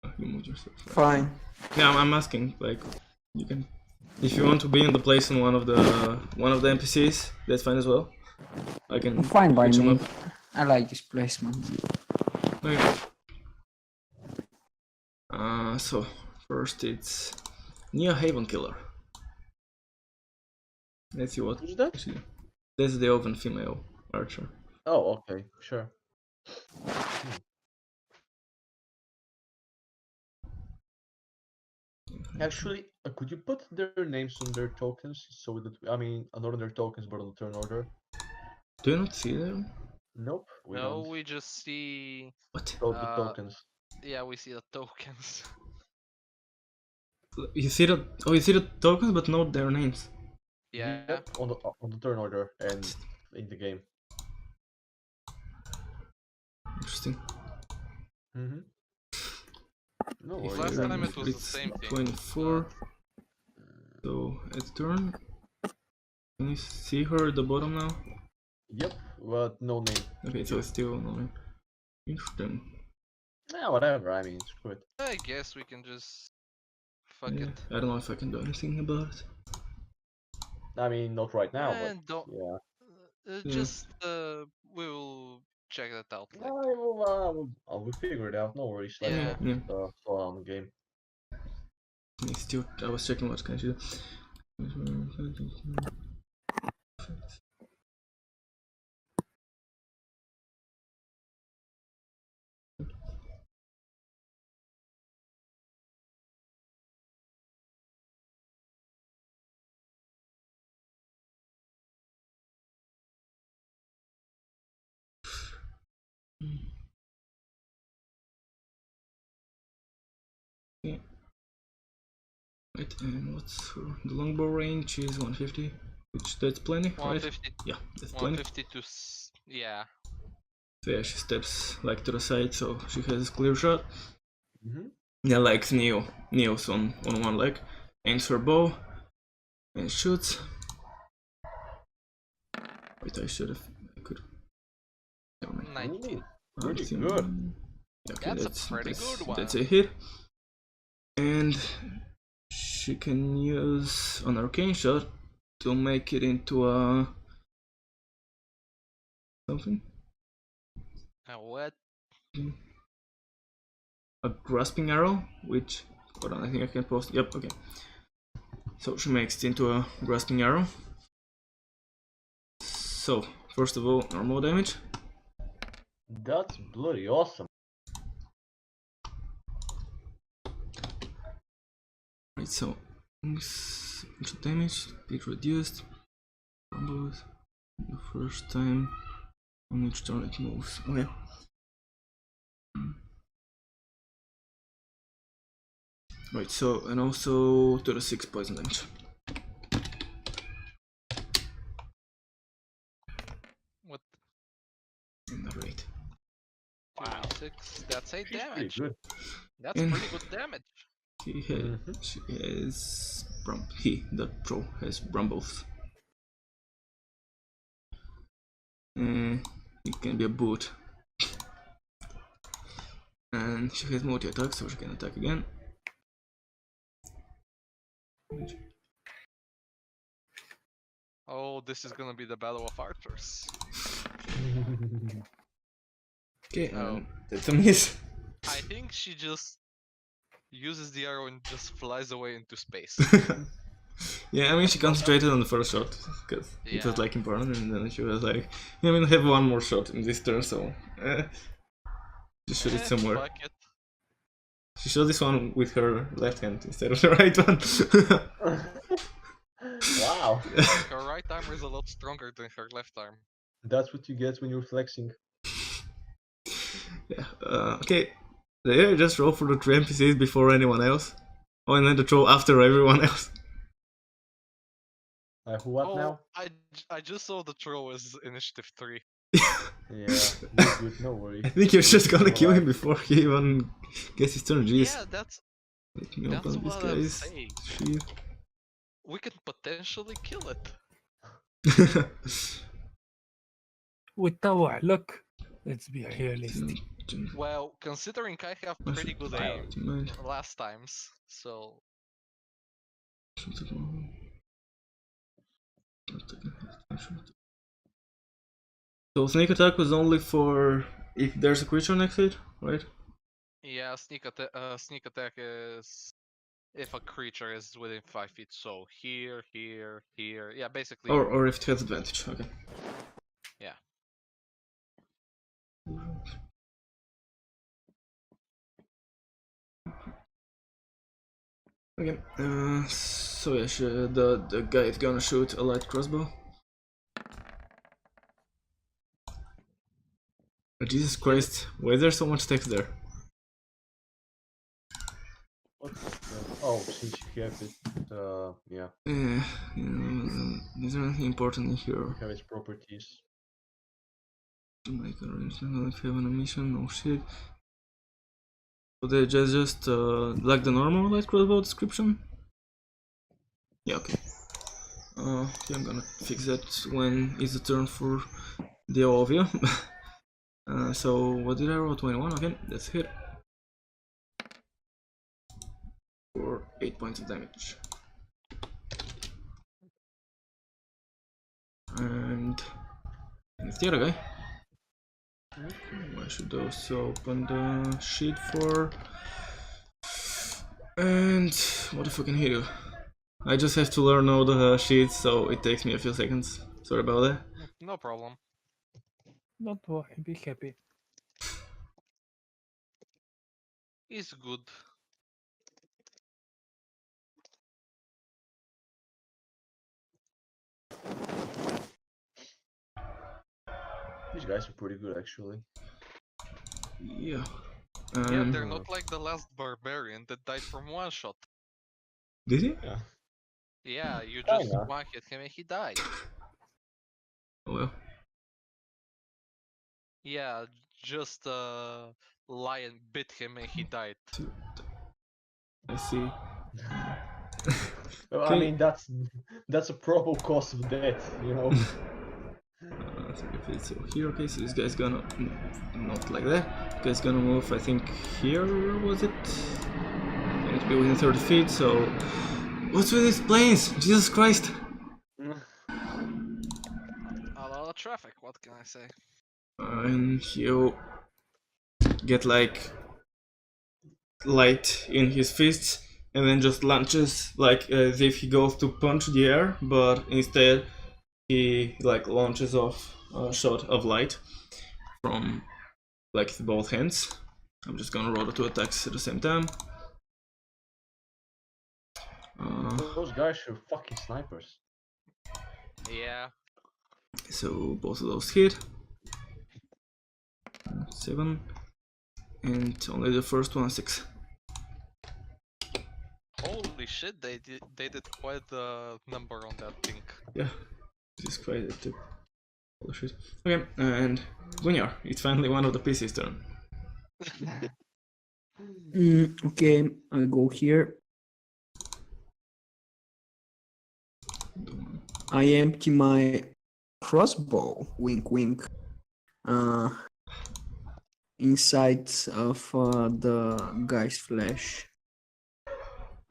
Oh, you moved yourself. Right. Fine. Yeah, I'm asking. Like, you can, if you want to be in the place in one of the NPCs, that's fine as well. I can. Fine by switch 'em me. I like this placement. Okay. So first it's Nia Haven Killer. Let's see what. Who's that? That's the elven female archer. Oh, okay, sure. Actually, could you put their names on their tokens so that not on their tokens but on the turn order? Do you not see them? Nope, we No, don't. we just see. What? The tokens. Yeah, we see the tokens. You see the tokens, but not their names. Yeah. Yep, on the turn order and in the game. Interesting. Mm-hmm. No Last worries. time it was the It's same thing. 24. So it's turn. Can you see her at the bottom now? Yep, but no name. Okay, so it's still no name. Interesting. Yeah, whatever. I mean, screw it. I guess we can just fuck Yeah, it. I don't know if I can do anything about it. I mean, not right now, And don't. but yeah. Just we'll check that out later. I will figure it out. No worries. Let's Yeah. not fall on the game. Still, I was checking what can I do. Yeah. Right, and what's her, the longbow range is 150, which that's plenty, right? 150. Yeah, that's plenty. 150 to yeah. So yeah, she steps like to the side, so she has a clear shot. Mm-hmm. Yeah, like Neo's on one leg, aims her bow, and shoots. Wait, I could. Never mind. 19. Pretty Something- good. Okay, That's a pretty good one. That's a hit. And she can use an arcane shot to make it into a something. What? A grasping arrow, which hold on, I think I can post. Yep, okay. So she makes it into a grasping arrow. So first of all, normal damage. That's bloody awesome. Right, so damage, speed reduced. Combos the first time on each turn it moves. Okay. Right, so and also to the 6 poison damage. What? Right. Wow. 6. That's 8 She's pretty damage. good. That's And- pretty good damage. She has the pro has Brumbles. It can be a boot. And she has multi-attack, so she can attack again. Oh, this is gonna be the battle of archers. Okay, Oh. and that's a miss. I think she just uses the arrow and just flies away into space. Yeah, I mean she concentrated on the first shot because it was Yeah. like important, and then she was like, "Yeah, I mean, I have one more shot in this turn, so just shoot it somewhere." Fuck it. She shot this one with her left hand instead of the right one. Wow. Her right arm is a lot stronger than her left arm. That's what you get when you're flexing. Yeah. Okay. There, just roll for the 3 NPCs before anyone else. Oh, and then the throw after everyone else. What oh, now? I just saw the throw as initiative 3. Yeah, good, no worries. I think you're just gonna Still kill him alive. before he even gets his turn. Jeez. Yeah, that's Let me that's open this what I'm guy's saying. sheet. We could potentially kill it. With our luck, let's be realistic. Well, considering I have pretty good aim last times, so So sneak attack was only for if there's a creature next to it, right? yeah, sneak attack is if a creature is within 5 feet. So here, here, here. Yeah, basically. Or if it has advantage. Okay. Yeah. Okay. So yeah, the guy is gonna shoot a light crossbow. Oh, Jesus Christ! Why is there so much text there? What's oh, since you have it, yeah, Is there anything important in here? you have its properties. To make arrangement if you have an mission, no shit. So they just like the normal light crossbow description? Yeah, okay. Okay, I'm gonna fix that when it's the turn for the all of you. So what did I roll? 21, okay, that's a hit. For 8 points of damage. And it's the other guy. I should also open the sheet for. And what the fuck can he do? I just have to learn all the sheets, so it takes me a few seconds. Sorry about that. No problem. Don't worry, be happy. It's good. These guys are pretty good, actually. Yeah. Yeah, they're not like the last barbarian that died from one shot. Did he? Yeah. Yeah, you just Kinda. one hit him and he died. Oh well. Yeah, just lion bit him and he died. I see. Well, I Okay. mean, that's a probable cause of death, you know. So here, okay, so this guy's gonna not like that. This guy's gonna move. I think here was it. I need to be within 30 feet. So what's with these planes? Jesus Christ! A lot of traffic, what can I say? And he'll get like light in his fists, and then just launches like as if he goes to punch the air, but instead he like launches off a shot of light from like both hands. I'm just gonna roll the two attacks at the same time. Those guys are fucking snipers. Yeah. So both of those hit. 7. And only the first one 6. Holy shit, they did quite a number on that thing. Yeah, this is quite a holy shit. Okay, and Gunyar, it's finally one of the PC's turn. Okay, I'll go here. I empty my crossbow, wink wink, inside of the guy's flesh.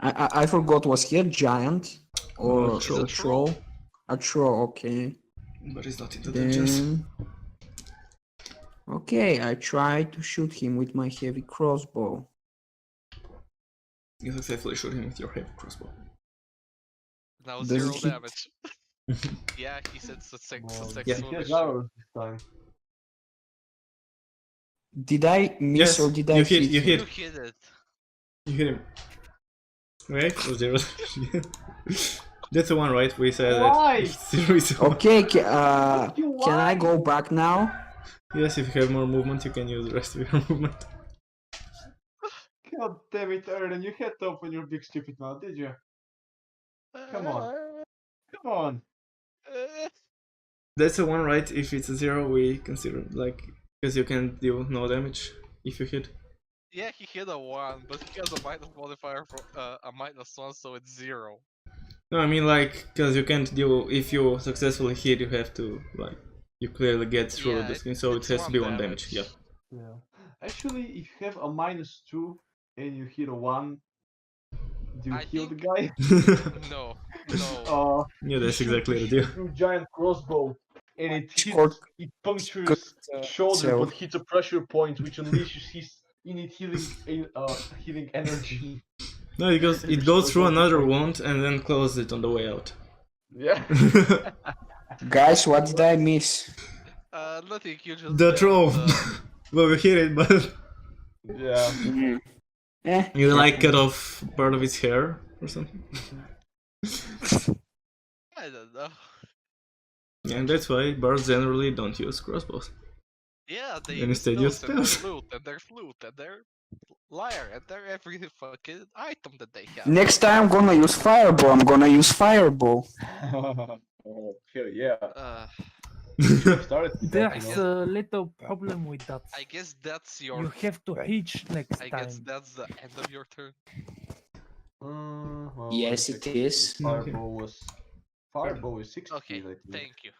I forgot, was he a giant or A troll. a troll? A troll, okay. But it's not intelligence. Then okay, I try to shoot him with my heavy crossbow. You successfully shoot him with your heavy crossbow. Now Does 0 it hit? damage. Yeah, he said Well, successful. here's arrows this time. Did I miss Yes, or did I you hit? hit, you him? hit. You hit it. You hit him. Right? Or 0. That's the one, right? We said Why? that 0 is the one. Okay, can I go back now? Yes, if you have more movement, you can use the rest of your movement. God damn it, Erden, you had to open your big stupid mouth, did you? Come on. Come on. That's the one, right? If it's a 0, we consider like because you can deal no damage if you hit. Yeah, he hit a 1, but he has a minus modifier for a -1, so it's 0. No, I mean like because you can't deal if you successfully hit, you have to like you clearly get through Yeah, the screen, so it it's has to be 1 1 damage. Yeah. Yeah. Actually, if you have a -2 and you hit a 1, do you I heal the think- guy? No, no. Yeah, that's You shoot- exactly you the deal. shoot your giant crossbow, and Scored- it punctures shoulder, so- but hits a pressure point, which unleashes his innate healing energy. No, it goes through another wound and then closes it on the way out. Yeah. Guys, what did I miss? Nothing, you just The dealt, troll. Well, we hit it, but Yeah. you like cut off part of its hair or something. I don't know. And that's why birds generally don't use crossbows. Yeah, they And use instead use spells and their spells. loot and their flute and their lyre and their every fucking item that they have. Next time I'm gonna use fireball. I'm gonna use fireball. Oh, hell yeah. Started with that, There's you know. a little problem with that. I guess that's your. You have to reach next I guess time. that's the end of your turn. Well, Yes, it is. Fireball is 60 Okay, feet, I think. thank you.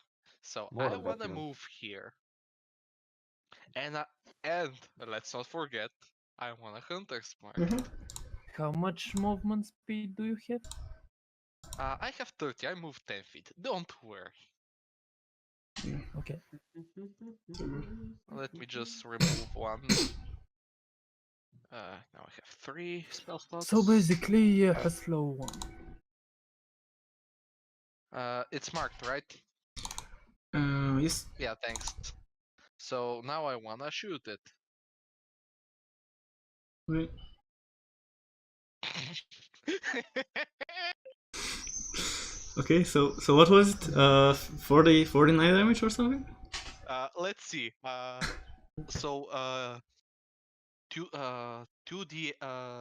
So More I than that, wanna even. move here, and let's not forget, I want a hunter's mark. How much movement speed do you have? I have 30. I move 10 feet. Don't worry. Okay. Let me just remove one. Now I have 3 spell slots. So basically حسلو It's marked, right? Yes. Yeah, thanks. So now I wanna shoot it. Okay. Okay, so what was it? 49 damage or something? Let's see. So 2d.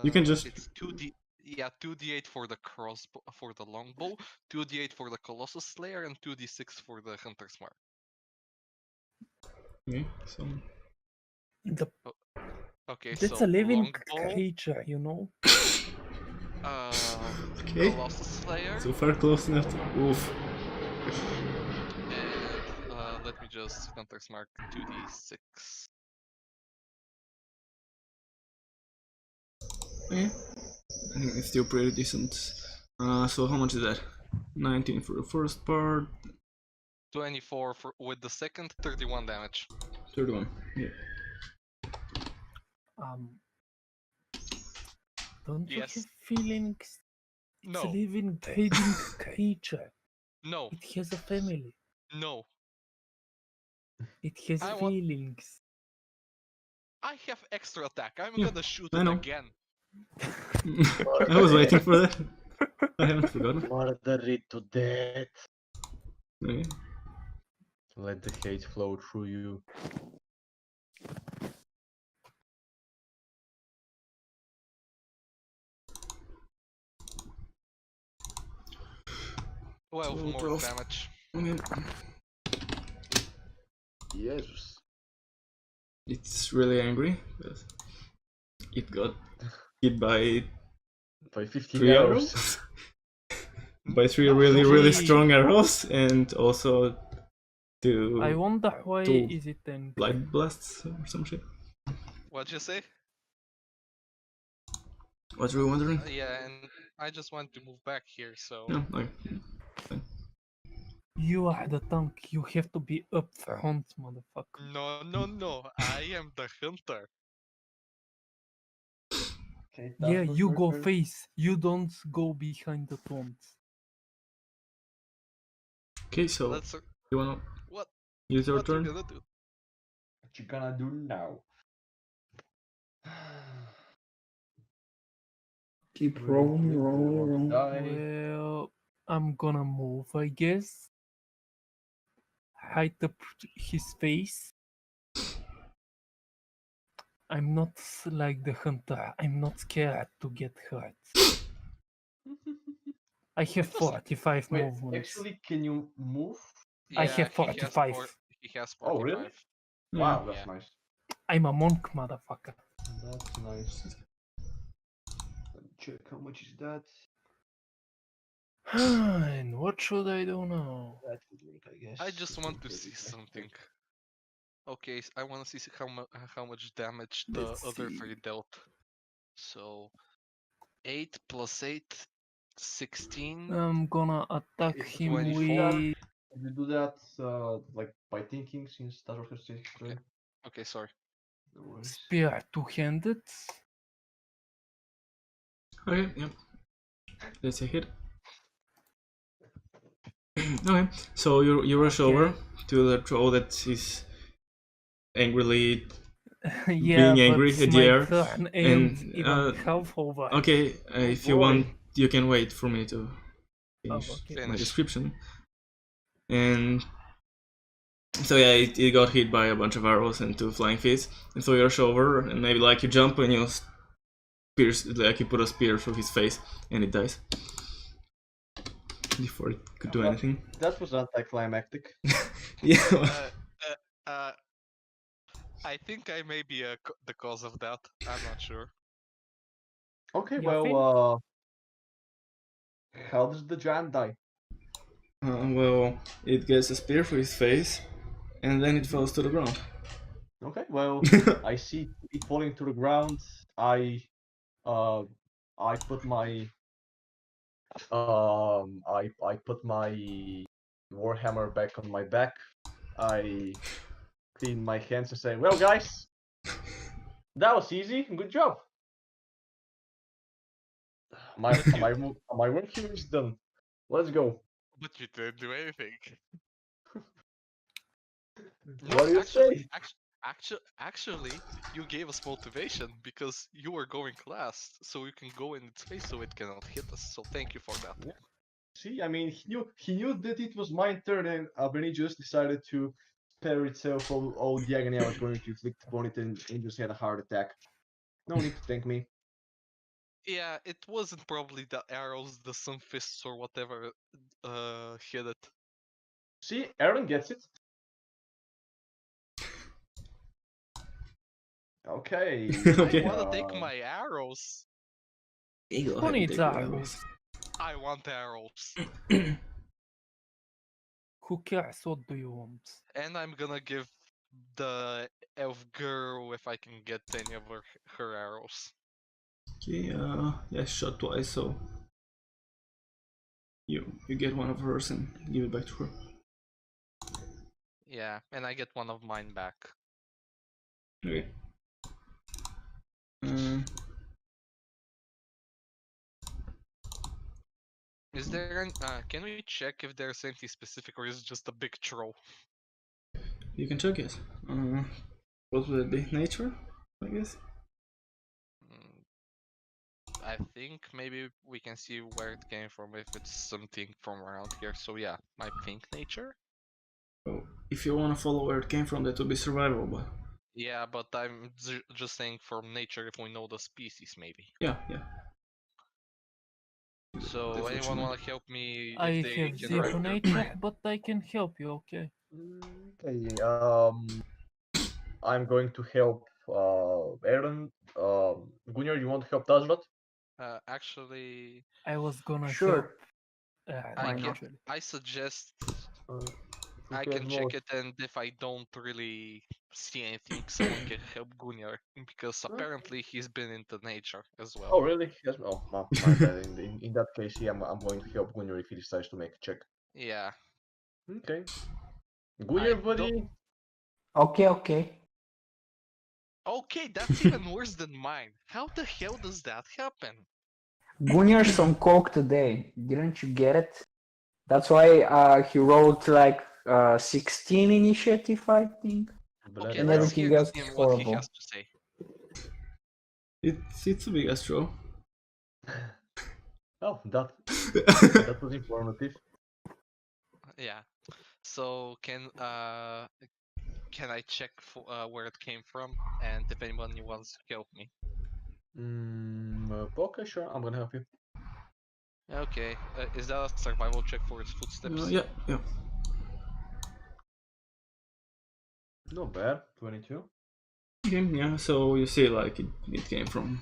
You can just It's 2d. Yeah, 2d8 for the crossbow, for the longbow, 2d8 for the Colossus Slayer, and 2d6 for the Hunter's Mark. okay. So Okay, that's so a living longbow, creature, you know. okay. Colossus Slayer, So far close enough to oof. and let me just Hunter's Mark 2d6. Okay. I think it's still pretty decent. So how much is that? 19 for the first part. 24 with the second, 31 damage. 31. Yeah. Don't you Yes. have feelings? It's a No. living, breathing creature. No. It has a family. No. It has I want- feelings. I have extra attack. I'm Yeah, gonna shoot I it know. again. I was waiting for that. I haven't forgotten. Murder it to death. Okay. Let the hate flow through you. Well, So more 12. damage. Okay. Jesus. It's really angry, but it got hit by By 15 3 arrows. arrows. By 3 No, really Gee. strong arrows, and also I 2 wonder why two is it angry. light blasts or some shit. What'd you say? What were you wondering? Yeah, and I just want to move back here, so. No, okay. You are the tank. You have to be up front, motherfucker. No. I am the hunter. Okay, Yeah, Taskmaster you go turn. face. You don't go behind the thrones. Okay, so Let's. you wanna What? use your What you turn? gonna do? What you gonna do now? Keep rolling. Die. Well, I'm gonna move, I guess. Hide his face. I'm not like the hunter. I'm not scared to get hurt. I have 45 Wait, movements. actually, can you move? I Yeah, have 45. He has 45. Oh, really? Yeah. Wow, that's Yeah. nice. I'm a monk, motherfucker. That's nice. Let me check how much is that. And what should I do now? That would work, I guess. I just want to Okay, see that's something. good. Okay, I want to see how much damage the Let's other see. 3 dealt. So 8 plus 8, 16. I'm gonna attack If him 24. with. If you do that, like by thinking, since that was his turn. Okay, sorry. No worries. Spear two-handed. Okay, yep. That's a hit. Okay, so you rush Okay. over to the troll that is angrily Yeah, being angry but at the my air. turn And ain't even half over. okay, if you boy. want, you can wait for me to finish okay. my Finish. description. And so yeah, it got hit by a bunch of arrows and 2 flying fists. And so you rush over, and maybe like you jump and you pierce, like you put a spear through his face, and it dies before it could do anything. That was anticlimactic. Yeah. I think I may be the cause of that. I'm not sure. Okay, You well, how does the giant die? Well, it gets a spear through his face, and then it falls to the ground. Okay, well, I see it falling to the ground. I put my I put my warhammer back on my back. I clean my hands and say, "Well, guys, that was easy. Good job. My work here is done. Let's go." But you didn't do anything. What do you say? Actually, you gave us motivation because you were going last, so you can go in its face so it cannot hit us. So thank you for that. Yeah. See, I mean, he knew that it was my turn, and Albany just decided to spare itself all the agony I was going to inflict upon it, and just had a heart attack. No need to thank me. Yeah, it wasn't probably the arrows, the sun fists, or whatever hit it. See, Aaron gets it. Okay. Okay. I wanna take my arrows. Okay, go Who ahead and needs take your arrows? I want arrows. Who cares? What do you want? And I'm gonna give the elf girl if I can get any of her arrows. Okay, yeah, shot twice, so you get one of hers and give it back to her. Yeah, and I get one of mine back. Okay. Is there an, can we check if there's anything specific or is it just a big troll? You can check it. What would it be? Nature, I guess. I think maybe we can see where it came from if it's something from around here. So yeah, I think nature. Oh, if you want to follow where it came from, that would be survival, but Yeah, but I'm just saying from nature if we know the species maybe. yeah. So That's what you anyone mean. want to help me I if they have can zero write their nature, brain? but I can help you, okay? Okay. I'm going to help Aaron. Gunnar, you want to help Tazrot? Actually, I was gonna Sure. help. Why not? Actually. I suggest I Okay, can as check well. it, and if I don't really see anything, someone can help Gunnar because apparently he's been into nature as well. Oh, really? Yes. Oh, my bad. In that case, yeah, I'm going to help Gunnar if he decides to make a check. Yeah. Okay. Gunnar, buddy. Okay. Okay, that's even worse than mine. How the hell does that happen? Gunnar's on coke today. Didn't you get it? That's why he wrote like 16 initiative, I think. Okay, And let's everything hear else is him what he horrible. has to say. It's a big astro. Oh, that was informative. Yeah. So can I check for, where it came from and if anyone wants to help me? Okay, sure. I'm gonna help you. Okay. Is that a survival check for its footsteps? Yeah. Not bad. 22. Okay, yeah. So you see, like it came from,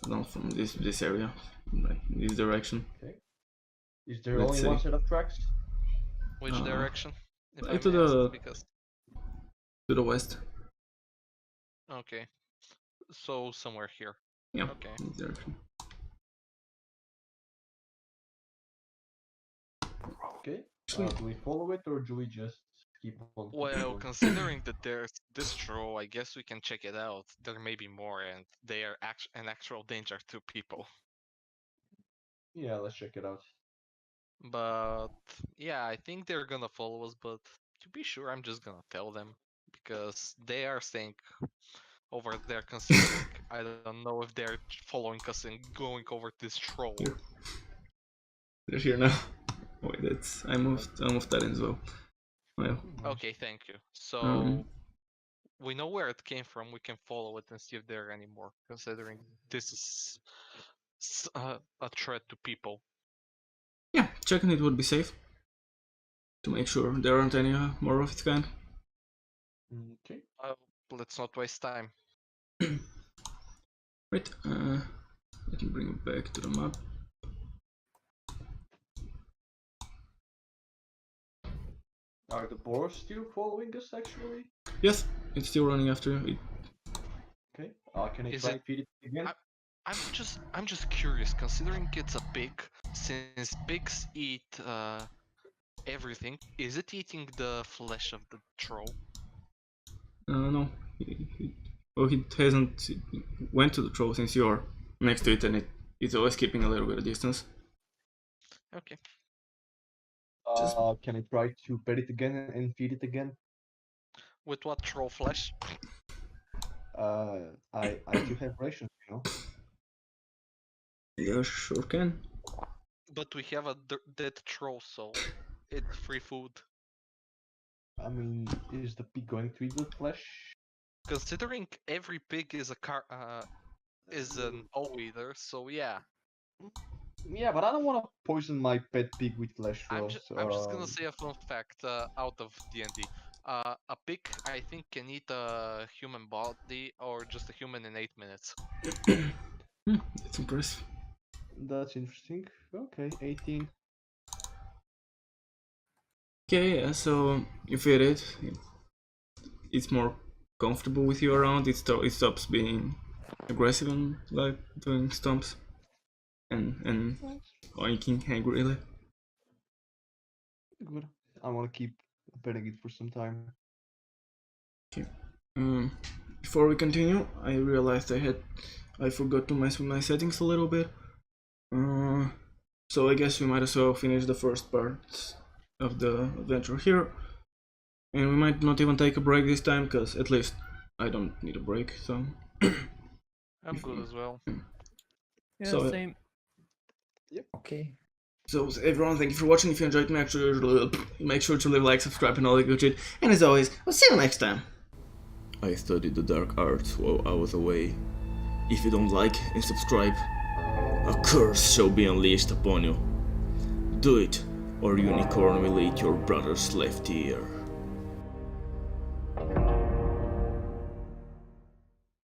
not from this area, like this direction. Okay. Is there Let's only see. one set of tracks? Which direction? If I To may ask, because to the west. okay. So somewhere here. Yeah. Okay. This direction. Okay. Actually, Do we follow it or do we just keep on? Well, considering that there's this troll, I guess we can check it out. There may be more, and they are an actual danger to people. Yeah, let's check it out. But yeah, I think they're gonna follow us, but to be sure, I'm just gonna tell them because they are staying over there considering. I don't know if they're following us and going over this troll. Here. They're here now. Wait, that's I moved that in as well. Well, Okay, thank you. So we know where it came from. We can follow it and see if there are any more, considering this is a threat to people. yeah, checking it would be safe to make sure there aren't any more of its kind. Okay. Let's not waste time. Wait, let me bring it back to the map. Are the boars still following us actually? Yes, it's still running after it. Okay. Can I Is try it- and feed it again? I'm just curious, considering it's a pig, since pigs eat everything, is it eating the flesh of the troll? No. Well, he hasn't went to the troll since you're next to it, and it's always keeping a little bit of distance. Okay. Can I try to pet it again and feed it again? With what troll flesh? I do have rations, you know. Yeah, sure can. But we have a dead troll, so it's free food. I mean, is the pig going to eat the flesh? Considering every pig is an all-eater, so yeah. Yeah, but I don't want to poison my pet pig with flesh I'm roast. just gonna say a fun fact out of D&D. A pig, I think, can eat a human body or just a human in 8 minutes. It's impressive. That's interesting. Okay, 18. Okay, yeah, so you feed it. It's more comfortable with you around. It stops being aggressive and like doing stomps and oinking angrily. Good. I want to keep petting it for some time. Okay. Before we continue, I realized I forgot to mess with my settings a little bit. So I guess we might as well finish the first part of the adventure here. And we might not even take a break this time, because at least I don't need a break, so... I'm good as well. Yeah, So, same. Okay. So everyone, thank you for watching. If you enjoyed, make sure to leave a like, subscribe, and all that good shit. And as always, we'll see you next time. I studied the dark arts while I was away. If you don't like and subscribe, a curse shall be unleashed upon you. Do it, or unicorn will eat your brother's left ear.